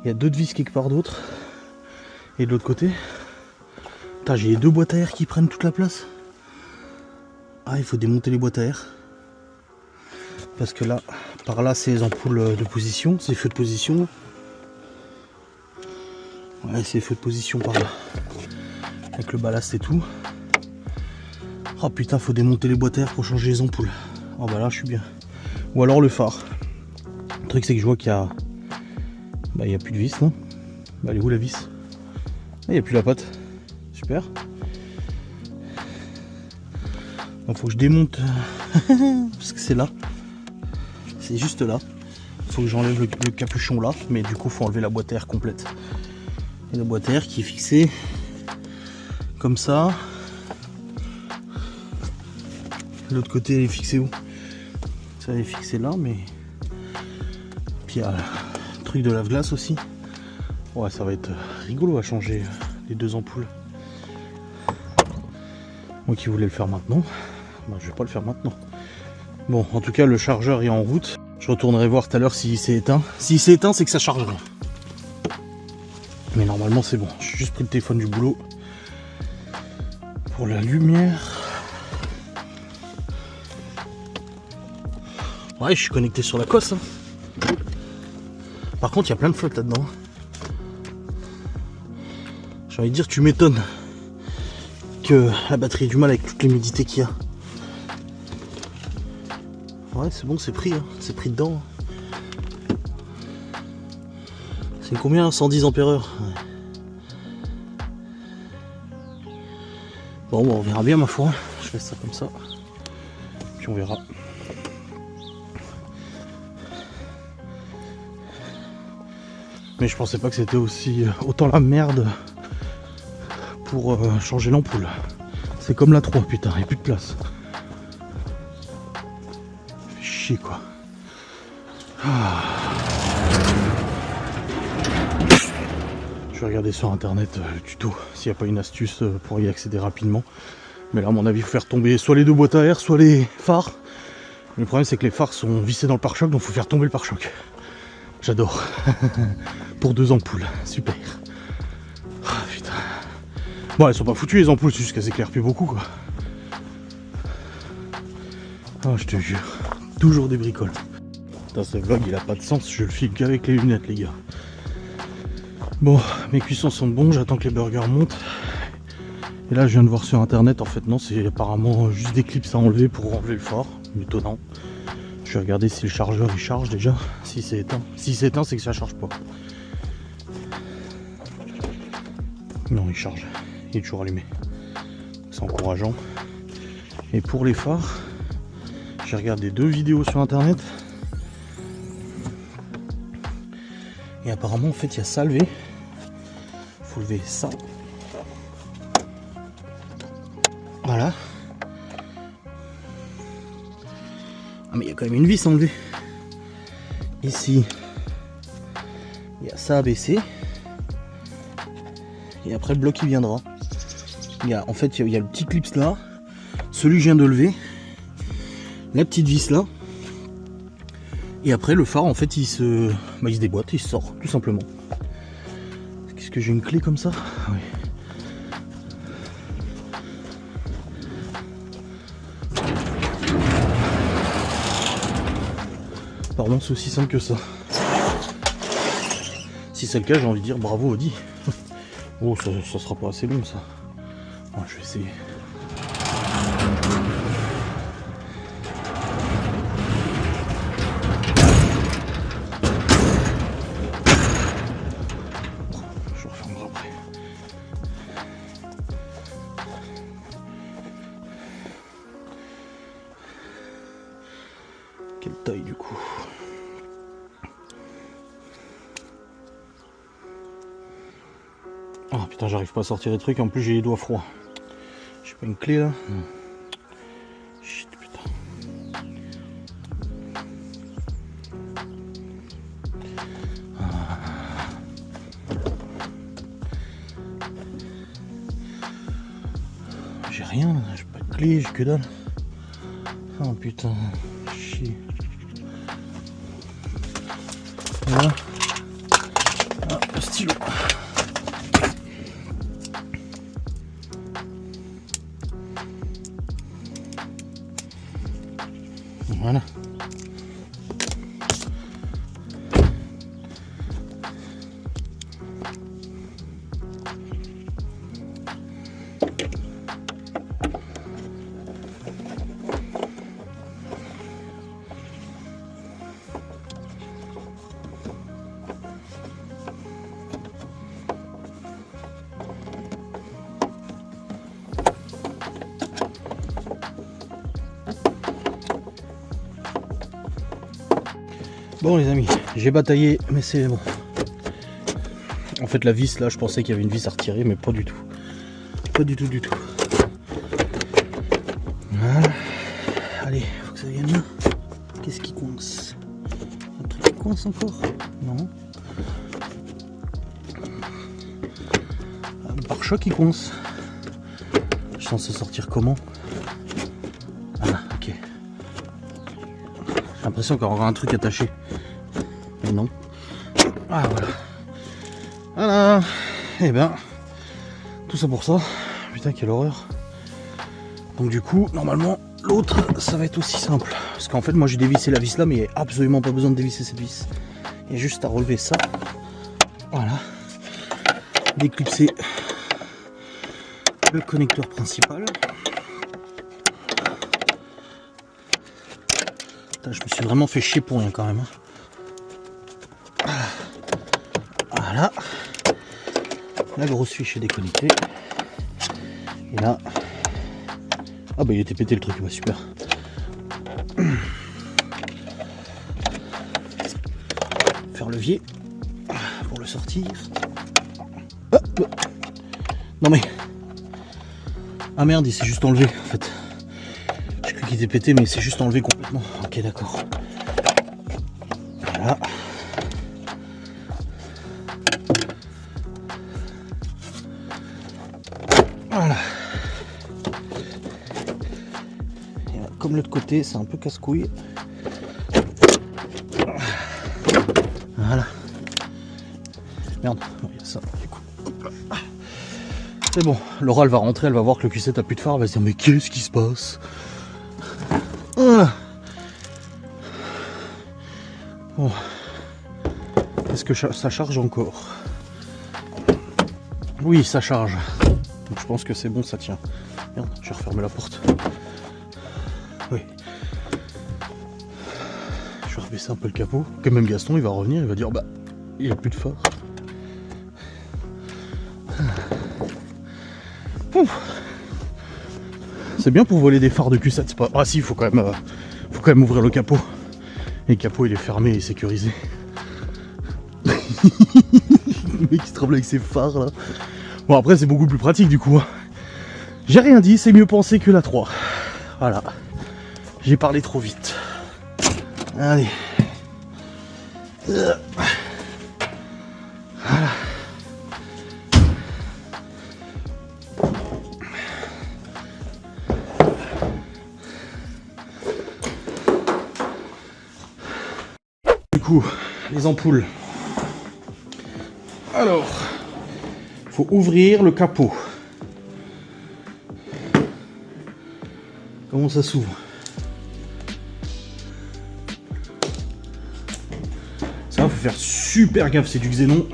il y a d'autres vis quelque part d'autre. Et de l'autre côté, j'ai les deux boîtes à air qui prennent toute la place. Ah, il faut démonter les boîtes à air. Parce que là, par là, c'est les ampoules de position, c'est les feux de position. Ouais, c'est les feux de position par là. Avec le ballast et tout. Oh putain, faut démonter les boîtes à air pour changer les ampoules. Oh bah là, je suis bien. Ou alors le phare. Le truc, c'est que je vois qu'il y a... Bah, il n'y a plus de vis, non? Bah, elle est où la vis? Ah, il n'y a plus la patte. Super. Donc, faut que je démonte. Parce que c'est là. C'est juste là. Il faut que j'enlève le capuchon là. Mais du coup, il faut enlever la boîte à air complète. Et la boîte à air qui est fixée comme ça. L'autre côté, elle est fixée où? Ça, elle est fixée là, mais... Puis il y a le truc de lave-glace aussi. Ouais, ça va être rigolo à changer les deux ampoules. Moi qui voulais le faire maintenant, bah, je vais pas le faire maintenant. Bon, en tout cas, le chargeur est en route. Je retournerai voir tout à l'heure s'il s'est éteint. S'il s'est éteint, c'est que ça chargera. Mais normalement, c'est bon. J'ai juste pris le téléphone du boulot. Pour la lumière. Ouais, je suis connecté sur la cosse. Hein. Par contre, il y a plein de flotte là-dedans. J'ai envie de dire, tu m'étonnes que la batterie ait du mal avec toute l'humidité qu'il y a. Ouais, c'est bon, c'est pris. Hein. C'est pris dedans. C'est combien? 110 ampères-heure. Ouais. Bon, on verra bien ma foi. Je laisse ça comme ça. Puis on verra. Mais je pensais pas que c'était aussi autant la merde pour changer l'ampoule. C'est comme la 3, putain, il n'y a plus de place. Fait chier quoi. Ah. Je vais regarder sur internet le tuto s'il n'y a pas une astuce pour y accéder rapidement. Mais là à mon avis il faut faire tomber soit les deux boîtes à air, soit les phares. Le problème c'est que les phares sont vissés dans le pare-choc, donc il faut faire tomber le pare-choc. J'adore. Pour deux ampoules, super. Oh, putain. Bon, elles sont pas foutues les ampoules, c'est juste qu'elles éclairent plus beaucoup quoi. Oh, je te jure, toujours des bricoles. Putain, ce vlog il a pas de sens, je le filme qu'avec les lunettes les gars. Bon, mes cuissons sont bons, j'attends que les burgers montent. Et là je viens de voir sur internet, en fait non, c'est apparemment juste des clips à enlever pour enlever le phare. Étonnant. Je vais regarder si le chargeur il charge déjà, si c'est éteint. Si c'est éteint, c'est que ça charge pas. Non, il charge, il est toujours allumé. C'est encourageant. Et pour les phares, j'ai regardé 2 vidéos sur internet. Et apparemment en fait il y a ça à lever. Faut lever ça. Voilà. Ah mais il y a quand même une vis à enlever. Ici, il y a ça à baisser. Et après le bloc il viendra. Il y a, en fait il y a le petit clips là. Celui que je viens de lever. La petite vis là. Et après le phare en fait il se déboîte, il se sort tout simplement. Qu'est-ce que j'ai une clé comme ça? Oui. apparemment c'est aussi simple que ça. Si c'est le cas, j'ai envie de dire bravo Audi. Oh, ça sera pas assez long ça. Bon, je vais essayer. Je refermerai après. Quelle taille du coup? Oh putain, j'arrive pas à sortir les trucs, en plus j'ai les doigts froids. J'ai pas une clé là? Non. Shit, putain. J'ai rien là, j'ai pas de clé, j'ai que dalle. Oh putain, chier. Voilà. Ah, le stylo. Voilà. Bon les amis, j'ai bataillé, mais c'est bon. En fait la vis là, je pensais qu'il y avait une vis à retirer, mais pas du tout. Pas du tout du tout. Voilà. Allez, faut que ça vienne là. Qu'est-ce qui coince? Un truc qui coince encore? Non. Un pare-choc qui coince. Je suis censé sortir comment? Ah ok. J'ai l'impression qu'il y aura un truc attaché. Mais non. Ah voilà. Voilà. Et ben, tout ça pour ça. Putain, quelle horreur. Donc du coup, normalement, l'autre, ça va être aussi simple. Parce qu'en fait, moi j'ai dévissé la vis là, mais il n'y a absolument pas besoin de dévisser cette vis. Il y a juste à relever ça. Voilà. Déclipser le connecteur principal. Putain, je me suis vraiment fait chier pour rien quand même. Voilà. La grosse fiche est déconnectée. Et là. Ah bah il était pété le truc, bah super. Faire levier pour le sortir. Ah, non mais. Ah merde, il s'est juste enlevé en fait. J'ai cru qu'il était pété, mais il s'est juste enlevé complètement. Ok, d'accord. Voilà. Voilà. Et là, comme l'autre côté, c'est un peu casse-couille. Voilà. Merde, il y a ça. Du coup, hop là. C'est bon. Laura, elle va rentrer, elle va voir que le Q7 a plus de phare, elle va se dire mais qu'est-ce qui se passe? Voilà. Bon. Est-ce que ça charge encore? Oui, ça charge. Donc je pense que c'est bon, ça tient. Merde, je vais refermer la porte. Oui. Je vais rebaisser un peu le capot. Que même Gaston, il va revenir, il va dire bah, il n'y a plus de phare. C'est bien pour voler des phares de Q7, c'est pas... Ah si, il faut quand même ouvrir le capot. Et le capot, il est fermé et sécurisé. Le mec qui se tremble avec ses phares là. Bon après c'est beaucoup plus pratique du coup. Hein. J'ai rien dit, c'est mieux pensé que la 3. Voilà. J'ai parlé trop vite. Allez. Voilà. Du coup, les ampoules. Alors, il faut ouvrir le capot. Comment ça s'ouvre? faut faire super gaffe, c'est du Xénon.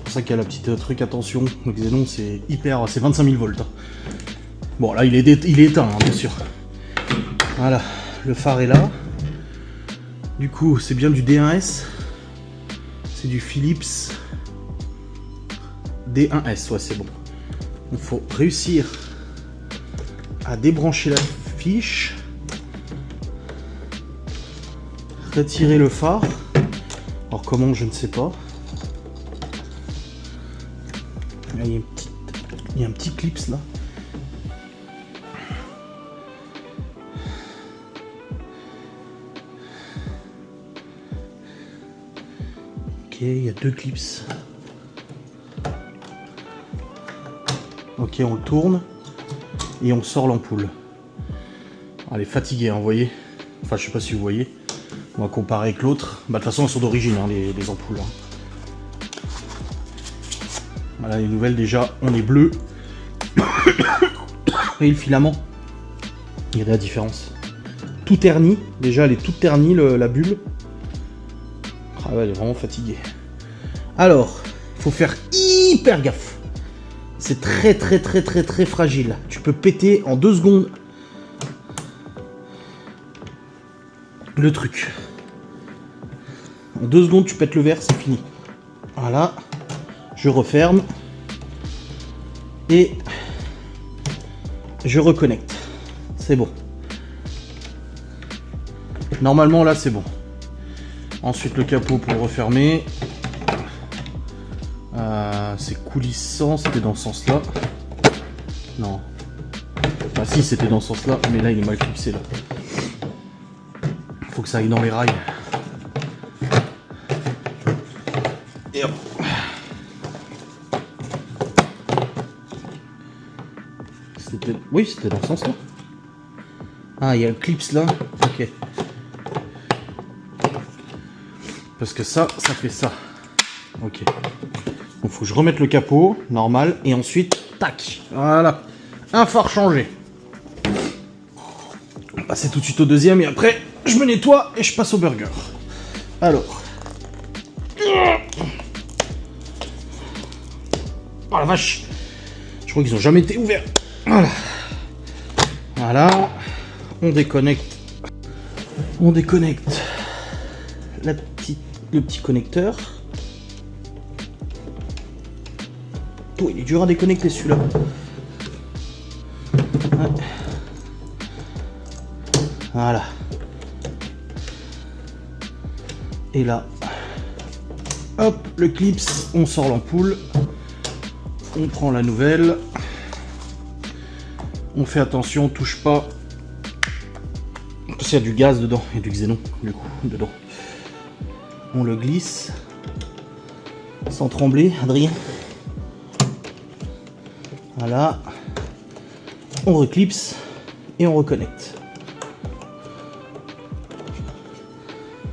C'est ça qu'il y a la petite truc, attention, le Xénon c'est hyper, c'est 25 000 volts. Bon là il est éteint hein, bien sûr. Voilà, le phare est là. Du coup c'est bien du D1S. C'est du Philips D1S, ouais c'est bon. Il faut réussir à débrancher la fiche. Retirer le phare. Alors comment, je ne sais pas. Là, il y a un petit clips là. Ok, il y a 2 clips. Ok, on le tourne et on sort l'ampoule. Elle est fatiguée, hein, vous voyez. Enfin, je sais pas si vous voyez. On va comparer avec l'autre. Bah, de toute façon, elles sont d'origine, hein, les ampoules. Hein. Voilà, les nouvelles, déjà, on est bleu. Et le filament, regardez la différence. Tout terni. Déjà, elle est toute ternie, la bulle. Ah ouais, elle est vraiment fatiguée. Alors, il faut faire hyper gaffe. C'est très fragile. Tu peux péter en 2 secondes le truc. En 2 secondes, tu pètes le verre, c'est fini. Voilà. Je referme. Et je reconnecte. C'est bon. Normalement, là, c'est bon. Ensuite, le capot pour refermer. C'est coulissant, c'était dans ce sens-là. Non. Ah si, c'était dans ce sens-là, mais là, il est mal clipsé, là. Faut que ça aille dans les rails. Et hop. Oui, c'était dans ce sens-là. Ah, il y a le clips là. Ok. Parce que ça fait ça. Ok. Donc faut que je remette le capot, normal, et ensuite, tac. Voilà. Un phare changé. On va passer tout de suite au deuxième, et après, je me nettoie et je passe au burger. Alors. Oh la vache. Je crois qu'ils ont jamais été ouverts. Voilà. Voilà. On déconnecte. On déconnecte le petit connecteur. Oh, il est dur à déconnecter celui-là. Ouais. Voilà. Et là, hop, le clips, on sort l'ampoule. On prend la nouvelle. On fait attention, on touche pas. Parce qu'il y a du gaz dedans, et du xénon, du coup, dedans. On le glisse. Sans trembler, Adrien. Voilà. On reclipse et on reconnecte.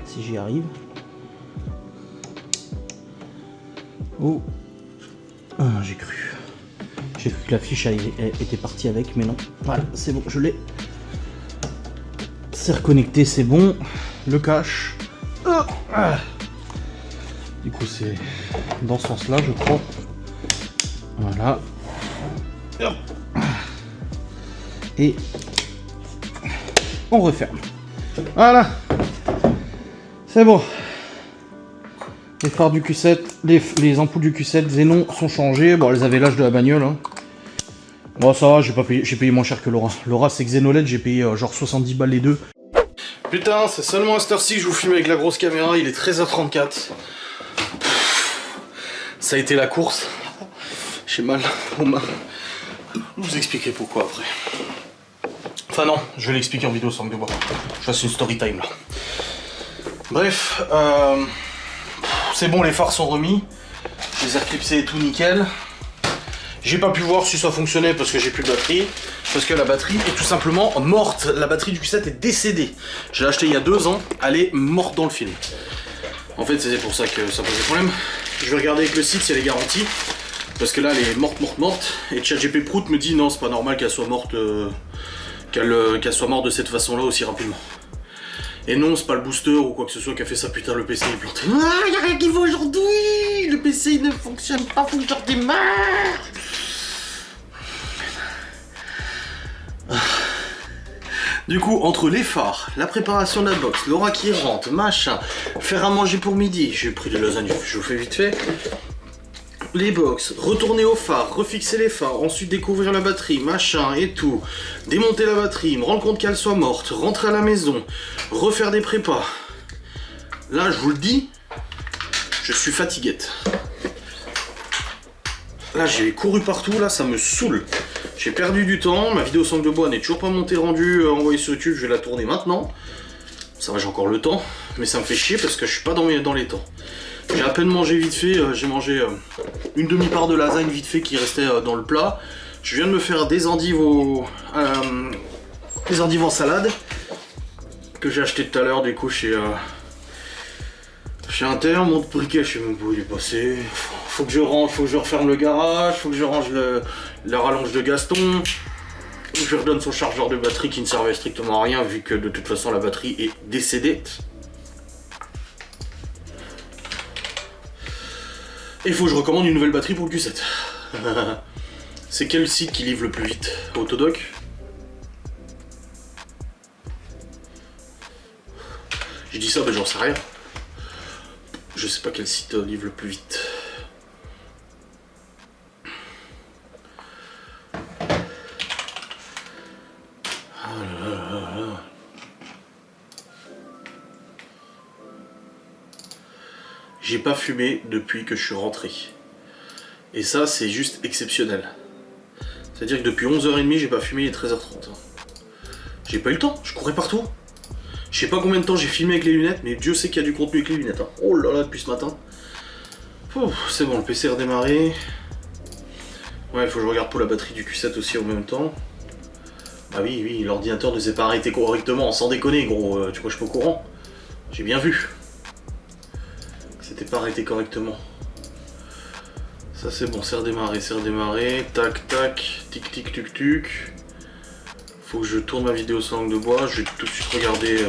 Si j'y arrive. Oh. Ah, j'ai cru. J'ai cru que la fiche était partie avec, mais non. Voilà, c'est bon, je l'ai. C'est reconnecté, c'est bon. Le cache. Ah. Du coup, c'est dans ce sens-là, je crois. Voilà. Et on referme. Voilà. C'est bon. Les phares du Q7, les ampoules du Q7 Xénon sont changées. Bon, elles avaient l'âge de la bagnole. Hein. Bon, ça va, j'ai payé moins cher que Laura. Laura, c'est Xénoled, j'ai payé genre 70 balles les deux. Putain, c'est seulement à cette heure-ci que je vous filme avec la grosse caméra. Il est 13h34. Ça a été la course. J'ai mal aux mains. Je vous expliquerai pourquoi après. Enfin non, je vais l'expliquer en vidéo sans que de bois. Je fasse une story time là. Bref, c'est bon, les phares sont remis. Je les ai reclipsés et tout nickel. J'ai pas pu voir si ça fonctionnait parce que j'ai plus de batterie. Parce que la batterie est tout simplement morte. La batterie du Q7 est décédée. Je l'ai acheté il y a 2 ans. Elle est morte dans le film. En fait, c'est pour ça que ça posait problème. Je vais regarder avec le site si elle est garantie. Parce que là, elle est morte. Et ChatGPT Prout me dit non, c'est pas normal qu'elle soit morte, qu'elle soit morte de cette façon-là aussi rapidement. Et non, c'est pas le booster ou quoi que ce soit qui a fait ça, putain, le PC est planté. Ah, y'a rien qui va aujourd'hui. Le PC il ne fonctionne pas, faut que je redémarre. Du coup, entre les phares, la préparation de la box, Laura qui rentre, machin, faire à manger pour midi, j'ai pris des lasagnes, je vous fais vite fait. Les box, retourner au phare, refixer les phares, ensuite découvrir la batterie, machin et tout, démonter la batterie, me rendre compte qu'elle soit morte, rentrer à la maison, refaire des prépas. Là, je vous le dis, je suis fatiguette. Là, j'ai couru partout, là, ça me saoule. J'ai perdu du temps, ma vidéo sangle de bois n'est toujours pas montée, rendue, envoyée sur YouTube, je vais la tourner maintenant. Ça va, j'ai encore le temps, mais ça me fait chier parce que je suis pas dans les temps. J'ai à peine mangé vite fait, j'ai mangé une demi-part de lasagne vite fait qui restait dans le plat. Je viens de me faire des endives en salade que j'ai acheté tout à l'heure du coup chez Inter. Mon briquet, je sais même pas où il est passé. Faut que je range, faut que je referme le garage, faut que je range la rallonge de Gaston. Je lui redonne son chargeur de batterie qui ne servait strictement à rien vu que de toute façon la batterie est décédée. Et il faut que je recommande une nouvelle batterie pour le Q7. C'est quel site qui livre le plus vite? Autodoc? Je dis ça, mais j'en sais rien. Je sais pas quel site livre le plus vite. J'ai pas fumé depuis que je suis rentré. Et ça, c'est juste exceptionnel. C'est-à-dire que depuis 11h30, j'ai pas fumé, il est 13h30. J'ai pas eu le temps, je courais partout. Je sais pas combien de temps j'ai filmé avec les lunettes, mais Dieu sait qu'il y a du contenu avec les lunettes. Hein. Oh là là, depuis ce matin. C'est bon, le PC a redémarré. Ouais, il faut que je regarde pour la batterie du Q7 aussi en même temps. Ah oui, l'ordinateur ne s'est pas arrêté correctement, sans déconner gros, tu crois que je suis pas au courant? J'ai bien vu. C'était pas arrêté correctement. Ça c'est bon, c'est redémarré, tac tac, tic tic tuc tuc. Faut que je tourne ma vidéo sans langue de bois, je vais tout de suite regarder.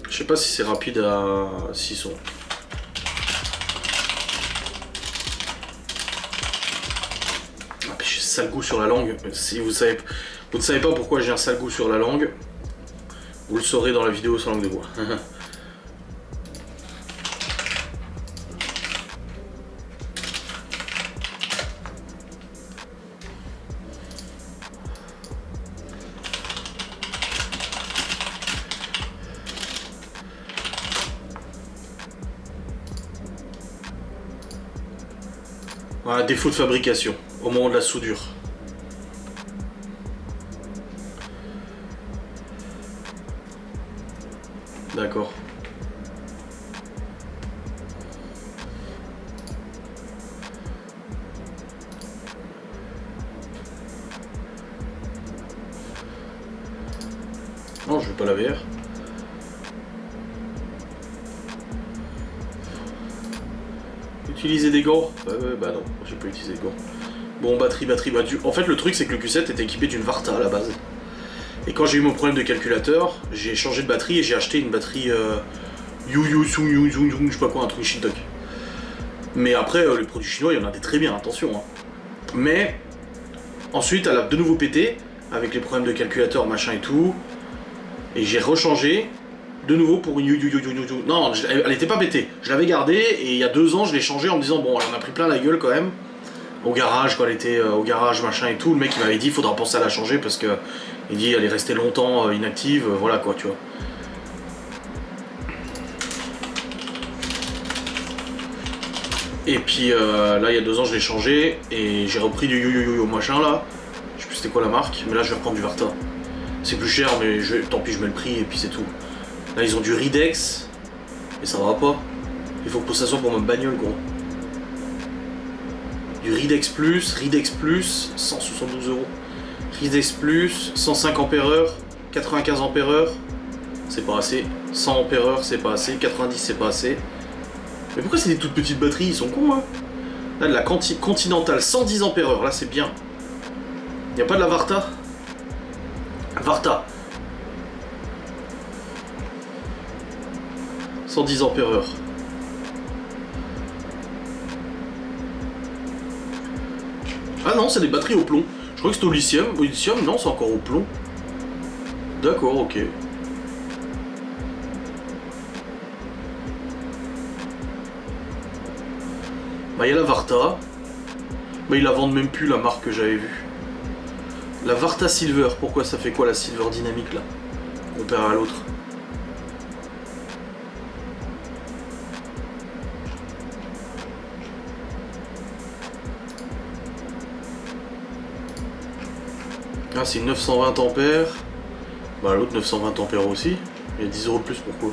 Je sais pas si c'est rapide à 6 sons. Ah, j'ai sale goût sur la langue. Si vous ne savez pas pourquoi j'ai un sale goût sur la langue, vous le saurez dans la vidéo sans langue de bois. Voilà, défaut de fabrication au moment de la soudure. D'accord. Non, je veux pas la VR. Utiliser des gants? Bah non, j'ai pas utilisé de gants. Bon, batterie. En fait, le truc, c'est que le Q7 était équipé d'une Varta à la base. Et quand j'ai eu mon problème de calculateur, j'ai changé de batterie et j'ai acheté une batterie je sais pas quoi, un truc Shintok. Mais après, les produits chinois, il y en a des très bien, attention. Hein. Mais ensuite, elle a de nouveau pété avec les problèmes de calculateur, machin et tout. Et j'ai rechangé de nouveau pour une Non, elle était pas pétée. Je l'avais gardée et il y a 2 ans, je l'ai changée en me disant bon, elle en a pris plein la gueule quand même. Au garage, quand elle était au garage, machin et tout, le mec il m'avait dit il faudra penser à la changer parce que il dit elle est restée longtemps inactive, voilà quoi, tu vois. Et puis là il y a 2 ans je l'ai changé et j'ai repris du yo machin là. Je sais plus c'était quoi la marque, mais là je vais reprendre du Varta. C'est plus cher mais tant pis je mets le prix et puis c'est tout. Là ils ont du Ridex, et ça va pas. Il faut que ça soit pour ma bagnole gros. Du Ridex Plus, 172 €. Ridex Plus, 105 Ah, 95 Ah, c'est pas assez. 100 Ah, c'est pas assez. 90, c'est pas assez. Mais pourquoi c'est des toutes petites batteries? Ils sont cons, hein. Là, de la Continental, 110 Ah, là c'est bien. Y a pas de la Varta? Varta, 110 ampères-heure. Ah non, c'est des batteries au plomb. Je crois que c'était au lithium. Au lithium, non, c'est encore au plomb. D'accord, ok. Bah, il y a la Varta. Bah, ils la vendent même plus, la marque que j'avais vue. La Varta Silver, pourquoi ça fait quoi la Silver Dynamique là? Comparé à l'autre. Ah, c'est 920 ampères. Bah, l'autre 920 ampères aussi. Il y a 10 € de plus, pourquoi?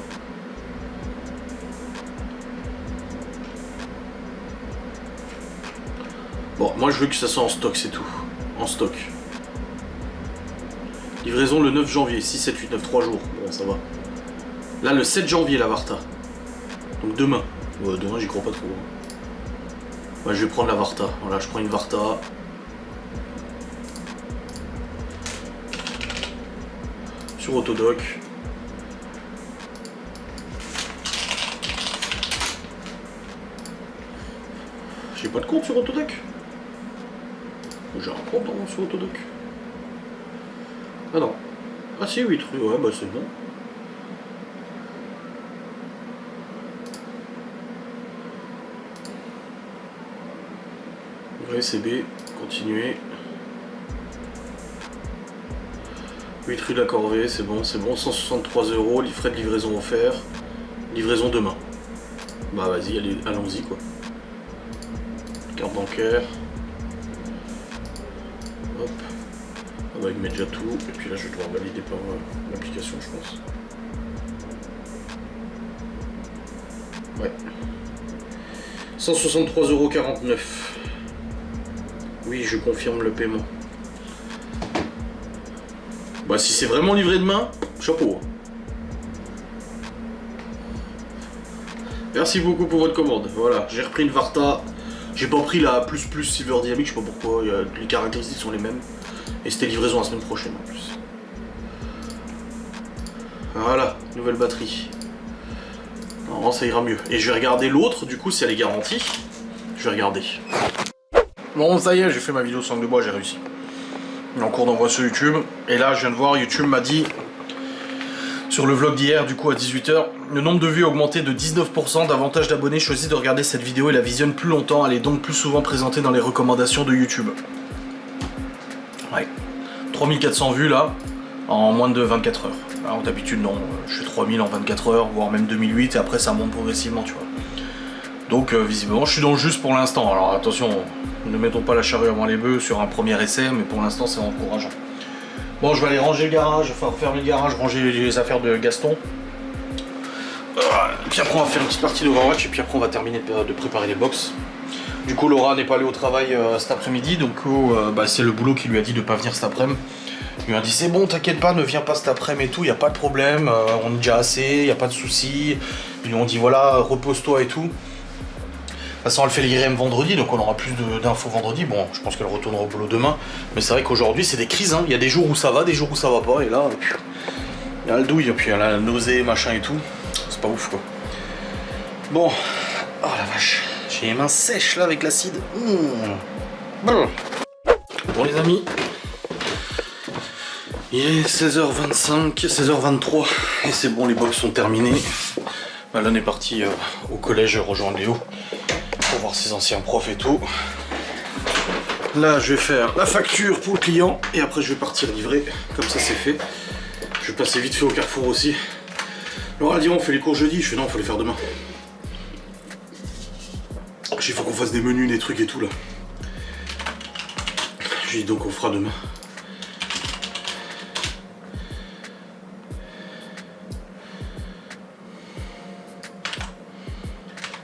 Bon, moi je veux que ça soit en stock, c'est tout. En stock. Livraison le 9 janvier, 6, 7, 8, 9, 3 jours. Bon, ça va. Là, le 7 janvier, la Varta. Donc demain. Ouais, demain, j'y crois pas trop. Ouais, je vais prendre la Varta. Voilà, je prends une Varta. Sur Autodoc. J'ai pas de compte sur Autodoc. J'ai un compte sur Autodoc. Ah non. Ah si, 8 rue, ouais, bah c'est bon. CB, continuer. 8 rue de la Corvée, c'est bon, 163 €, les frais de livraison offerts. Livraison demain. Bah vas-y, allons-y quoi. Carte bancaire. Hop. Ah bah il met déjà tout, et puis là je vais devoir valider par l'application je pense. Ouais. 163,49 €. Oui, je confirme le paiement. Bah si c'est vraiment livré demain, chapeau. Merci beaucoup pour votre commande. Voilà, j'ai repris une Varta. J'ai pas pris la plus Silver Dynamic, je sais pas pourquoi, les caractéristiques sont les mêmes. Et c'était livraison la semaine prochaine en plus. Voilà, nouvelle batterie. Non, ça ira mieux. Et je vais regarder l'autre, du coup, si elle est garantie. Je vais regarder. Bon, ça y est, j'ai fait ma vidéo sangle de bois, j'ai réussi. En cours d'envoi sur YouTube. Et là, je viens de voir, YouTube m'a dit, sur le vlog d'hier, du coup à 18 h, le nombre de vues a augmenté de 19%, davantage d'abonnés choisissent de regarder cette vidéo et la visionnent plus longtemps, elle est donc plus souvent présentée dans les recommandations de YouTube. Ouais. 3400 vues là, en moins de 24 heures. Alors d'habitude non, je fais 3000 en 24 heures, voire même 2008, et après ça monte progressivement, tu vois. Donc visiblement, je suis dans le juste pour l'instant. Alors attention, ne mettons pas la charrue avant les bœufs sur un premier essai, mais pour l'instant c'est encourageant. Bon, je vais aller ranger le garage, enfin refermer le garage, ranger les affaires de Gaston. Puis après on va faire une petite partie d'Overwatch, et puis après on va terminer de préparer les box. Du coup Laura n'est pas allée au travail cet après-midi, donc c'est le boulot qui lui a dit de pas venir cet après-midi. Il lui a dit c'est bon, t'inquiète pas, ne viens pas cet après-midi et tout, y a pas de problème, on est déjà assez, y a pas de soucis. Ils lui ont dit voilà, repose-toi et tout. De toute façon, elle fait l'IRM vendredi, donc on aura plus d'infos vendredi. Bon, je pense qu'elle retournera au boulot demain. Mais c'est vrai qu'aujourd'hui, c'est des crises. Hein. Il y a des jours où ça va, des jours où ça va pas. Et là, il y a le douille, et puis il y a la nausée, machin et tout. C'est pas ouf, quoi. Bon. Oh la vache. J'ai les mains sèches, là, avec l'acide. Bon, les amis. Il est 16h25, 16h23. Et c'est bon, les box sont terminés. Là, on est parti au collège rejoindre Léo. Pour voir ses anciens profs et tout. Là, je vais faire la facture pour le client et après, je vais partir livrer. Comme ça, c'est fait. Je vais passer vite fait au Carrefour aussi. Laura a dit on fait les cours jeudi. Je fais non, il faut les faire demain. Il faut qu'on fasse des menus, des trucs et tout là. Je dis donc on fera demain.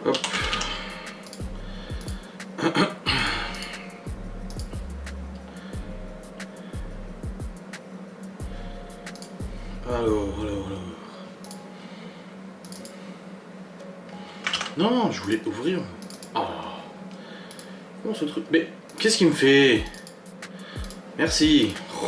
Hop. Alors. Non, je voulais ouvrir. Oh. Comment ce truc? Mais qu'est-ce qu'il me fait? Merci. Oh.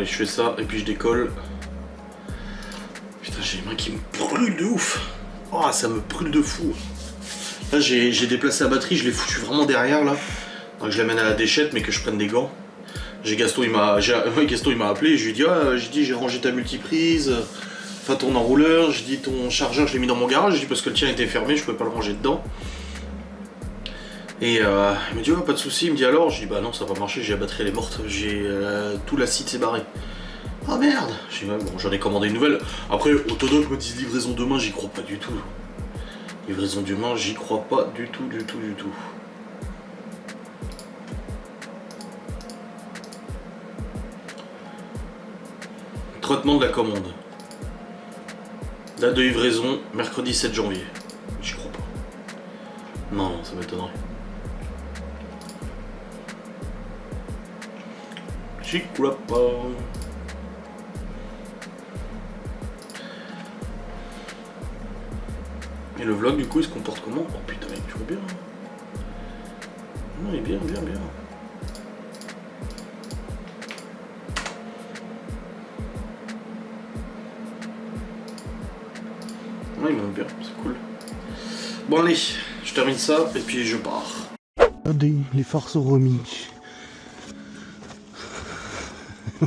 Allez, je fais ça et puis je décolle. Putain, j'ai les mains qui me brûlent de ouf. Oh, ça me brûle de fou. Là, j'ai déplacé la batterie, je l'ai foutu vraiment derrière là. Donc je l'amène à la déchette, mais que je prenne des gants. Gaston, il m'a appelé, je lui ai dit, ah, j'ai rangé ta multiprise, enfin ton enrouleur, j'ai dit ton chargeur, je l'ai mis dans mon garage, j'ai dit parce que le tien était fermé, je pouvais pas le ranger dedans. Et il m'a dit, ouais, pas de soucis, il me dit alors, je dis bah non, ça va pas marcher, j'ai la batterie elle est morte, j'ai tout l'acide s'est barré. Ah merde, j'ai dit, ouais, bon, j'en ai commandé une nouvelle. Après, Autodoc me dit livraison demain, j'y crois pas du tout. Livraison demain, j'y crois pas du tout. Traitement de la commande. Date de livraison, mercredi 7 janvier. J'y crois pas. Non, ça m'étonnerait. J'y crois pas. Et le vlog du coup il se comporte comment? Oh putain mec, tu vois bien. Non, il est bien. Ouais, il m'aime bien, c'est cool. Bon allez, je termine ça et puis je pars. Regardez, les phares sont remis.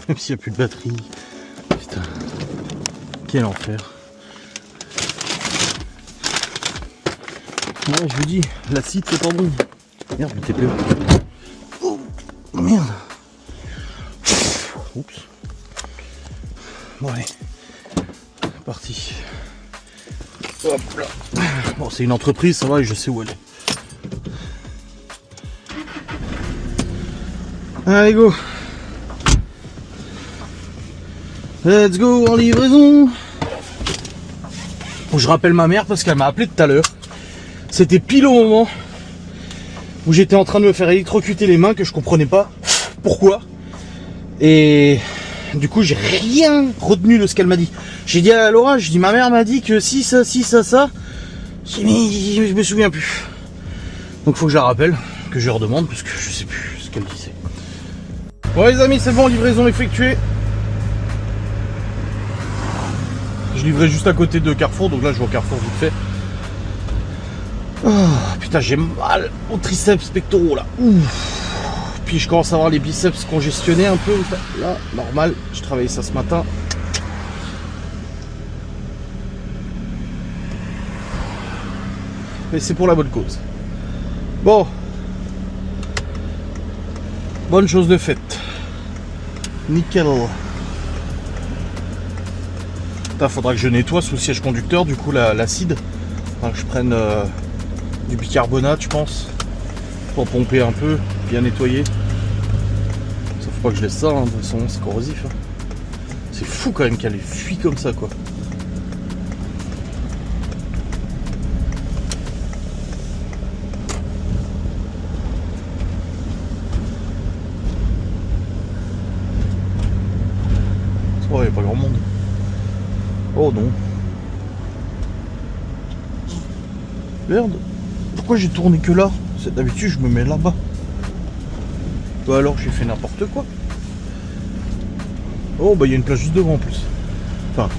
Même s'il n'y a plus de batterie. Putain, quel enfer. Ouais, je vous dis, l'acide c'est pas bon. Merde, mais t'es plus. Oh, merde. Oups. Bon allez, c'est parti. Hop là. Bon, c'est une entreprise, ça va, et je sais où elle est. Allez, go. Let's go en livraison. Bon, je rappelle ma mère parce qu'elle m'a appelé tout à l'heure. C'était pile au moment où j'étais en train de me faire électrocuter les mains, que je comprenais pas pourquoi. Et du coup, j'ai rien retenu de ce qu'elle m'a dit. J'ai dit à Laura, je dis ma mère m'a dit que si ça. J'ai dit mais je me souviens plus. Donc faut que je la rappelle, que je leur demande parce que je sais plus ce qu'elle disait. Bon les amis, c'est bon, livraison effectuée. Je livrais juste à côté de Carrefour, donc là je vais au Carrefour vite fait. Oh, putain, j'ai mal aux triceps pectoraux là. Ouf. Puis je commence à avoir les biceps congestionnés un peu. Là, normal, je travaillais ça ce matin. Mais c'est pour la bonne cause. Bon. Bonne chose de faite. Nickel. Putain, faudra que je nettoie sous le siège conducteur, du coup, l'acide. Enfin, que je prenne du bicarbonate, je pense. Pour pomper un peu, bien nettoyer. Ça faut pas que je laisse ça, hein, de toute façon, c'est corrosif. Hein. C'est fou quand même qu'elle ait fui comme ça, quoi. Oh, il n'y a pas grand monde. Oh non. Merde. Pourquoi j'ai tourné que là? D'habitude je me mets là-bas. Bah alors j'ai fait n'importe quoi. Oh bah il y a une place juste devant en plus. Enfin.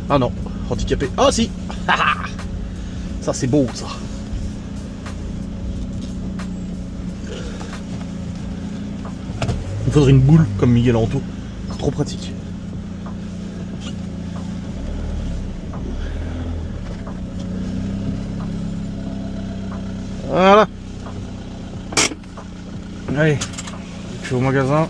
Ah non, handicapé. Ah si. Ça c'est beau ça. Il faudrait une boule comme Miguel Anto. C'est trop pratique. Voilà. Allez, je suis au magasin.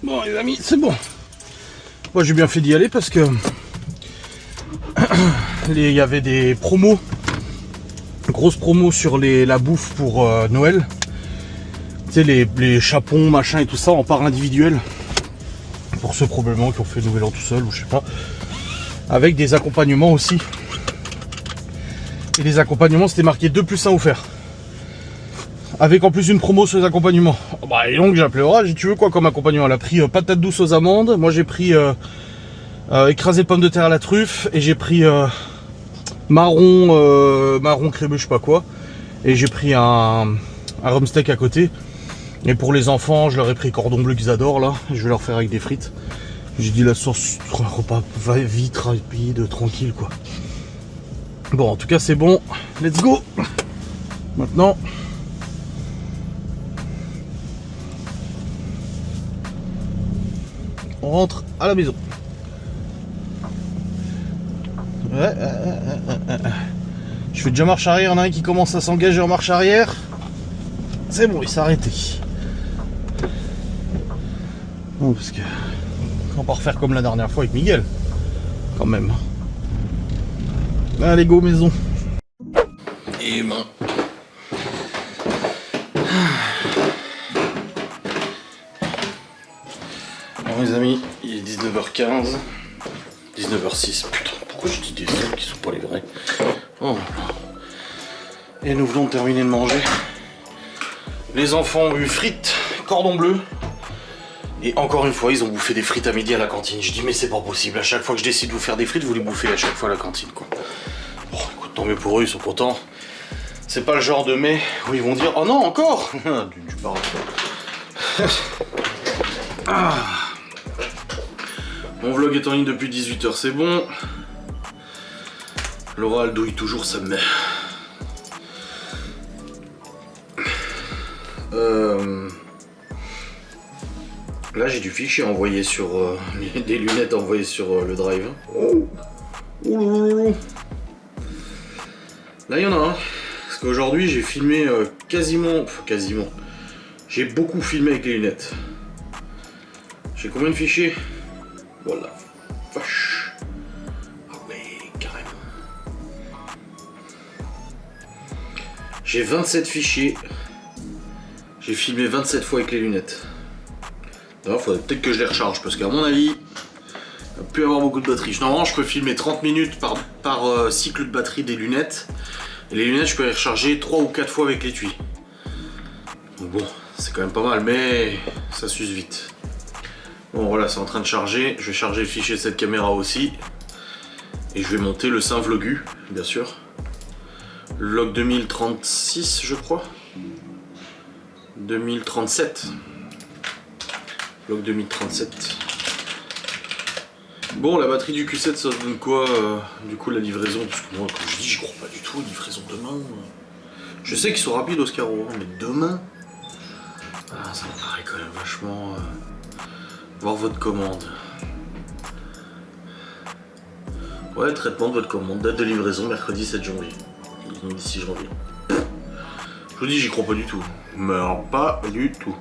Bon les amis, c'est bon. Moi j'ai bien fait d'y aller parce que il y avait des promos, grosses promos sur la bouffe pour Noël. Tu sais, les chapons, machin et tout ça en part individuel. Pour ceux probablement qui ont fait le Nouvel An tout seul ou je sais pas. Avec des accompagnements aussi. Et les accompagnements c'était marqué 2 + 1 offert. Avec en plus une promo sur les accompagnements. Bah et donc j'ai appelé Aura, j'ai dit tu veux quoi comme accompagnement? Elle a pris patate douce aux amandes, moi j'ai pris écrasé pommes de terre à la truffe, et j'ai pris marron crémeux je sais pas quoi, et j'ai pris un rhum steak à côté. Et pour les enfants je leur ai pris cordon bleu qu'ils adorent là, je vais leur faire avec des frites. J'ai dit la sauce, un repas va vite, rapide, tranquille quoi. Bon en tout cas c'est bon, let's go. Maintenant on rentre à la maison. Je fais déjà marche arrière, il y en a un qui commence à s'engager en marche arrière. C'est bon, il s'est arrêté. Non, parce que on va refaire comme la dernière fois avec Miguel. Quand même. Allez, go maison. Et ben. Bon les amis, il est 19h15. 19h06, putain, pourquoi je dis des sons qui sont pas les vrais? Oh. Et nous venons de terminer de manger. Les enfants ont eu frites, cordon bleu. Et encore une fois, ils ont bouffé des frites à midi à la cantine. Je dis mais c'est pas possible, à chaque fois que je décide de vous faire des frites, vous les bouffez à chaque fois à la cantine quoi. Bon écoute, tant mieux pour eux, ils sont contents. C'est pas le genre de mai où ils vont dire oh non encore. Tu parles. Ah. Mon vlog est en ligne depuis 18h, c'est bon. Laura elle douille toujours sa mère. Là j'ai du fichier envoyé sur des lunettes envoyées sur le drive. Oh. Là il y en a un. Parce qu'aujourd'hui j'ai filmé quasiment. J'ai beaucoup filmé avec les lunettes. J'ai combien de fichiers? Voilà. Vache. Ah ouais, carrément. J'ai 27 fichiers. J'ai filmé 27 fois avec les lunettes. Alors, faudrait peut-être que je les recharge parce qu'à mon avis, il ne va plus avoir beaucoup de batterie. Normalement, je peux filmer 30 minutes par cycle de batterie des lunettes. Et les lunettes, je peux les recharger 3 ou 4 fois avec l'étui. Donc bon, c'est quand même pas mal, mais ça s'use vite. Bon voilà, c'est en train de charger. Je vais charger le fichier de cette caméra aussi. Et je vais monter le Symblogu, bien sûr. Le log 2036, je crois. 2037. Log 2037. Bon, la batterie du Q7, ça donne quoi du coup la livraison? Parce que moi, comme je dis, j'y crois pas du tout. Livraison demain. Je sais qu'ils sont rapides, Oscaro, mais demain. Ah, ça me paraît quand même vachement. Voir votre commande. Ouais, traitement de votre commande. Date de livraison, mercredi 7 janvier. D'ici janvier. Je vous dis, j'y crois pas du tout. Mais pas du tout.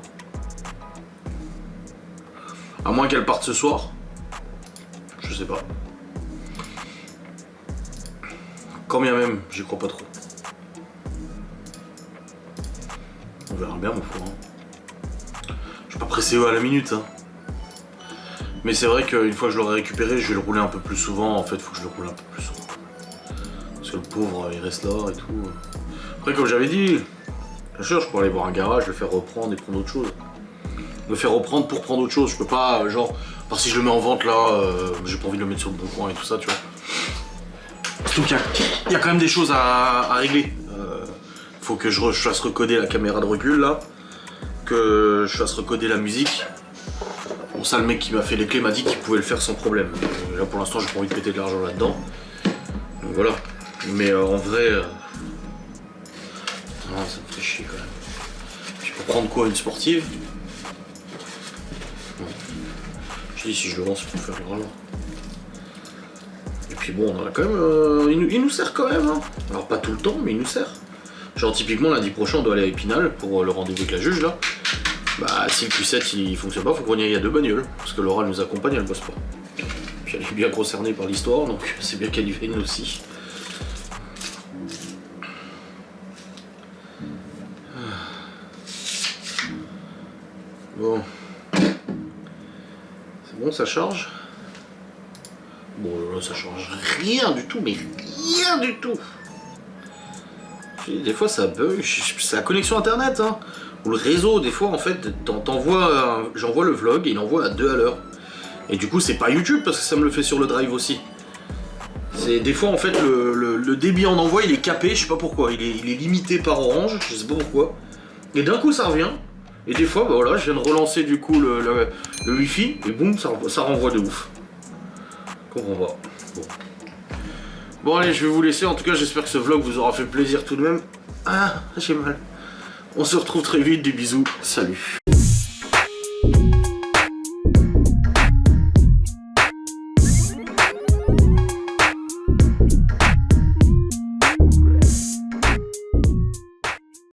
À moins qu'elle parte ce soir. Je sais pas. Quand bien même, j'y crois pas trop. On verra bien, mon four. Je suis pas pressé à la minute. Hein. Mais c'est vrai qu'une fois que je l'aurai récupéré, je vais le rouler un peu plus souvent. En fait, il faut que je le roule un peu plus souvent. Parce que le pauvre, il reste là et tout. Après, comme j'avais dit, bien sûr, je pourrais aller voir un garage, le faire reprendre et prendre autre chose. Le faire reprendre pour prendre autre chose. Je peux pas, genre, parce que si je le mets en vente là, j'ai pas envie de le mettre sur le bon coin et tout ça, tu vois. Surtout qu'il y a quand même des choses à régler. Faut que je fasse recoder la caméra de recul là, que je fasse recoder la musique. Bon, ça, le mec qui m'a fait les clés m'a dit qu'il pouvait le faire sans problème. Là pour l'instant, j'ai pas envie de péter de l'argent là-dedans. Donc voilà. Mais en vrai, non, ça me fait chier quand même. Puis pour prendre quoi, une sportive? Bon. Je dis si je le vends, c'est pour faire le rallonge. Et puis bon, on a quand même, il nous sert quand même. Hein. Alors pas tout le temps, mais il nous sert. Genre typiquement lundi prochain, on doit aller à Épinal pour le rendez-vous avec la juge là. Bah si le Q7 il fonctionne pas, faut qu'on y aille à 2 bagnoles. Parce que Laura nous accompagne, elle bosse pas. Puis elle est bien concernée par l'histoire, donc c'est bien qu'elle y vienne aussi. Bon. C'est bon, ça charge? Bon là ça change rien du tout, mais rien du tout. Des fois ça bug, c'est la connexion internet hein. Ou le réseau, des fois en fait, j'envoie le vlog et il envoie à 2 à l'heure. Et du coup c'est pas YouTube parce que ça me le fait sur le drive aussi. C'est des fois en fait le débit en envoi il est capé, je sais pas pourquoi, il est limité par Orange, je sais pas pourquoi. Et d'un coup ça revient. Et des fois bah voilà, je viens de relancer du coup le Wi-Fi et boum ça renvoie de ouf. Comprends pas. Bon. Bon allez, je vais vous laisser, en tout cas j'espère que ce vlog vous aura fait plaisir tout de même. Ah, j'ai mal. On se retrouve très vite, des bisous, salut.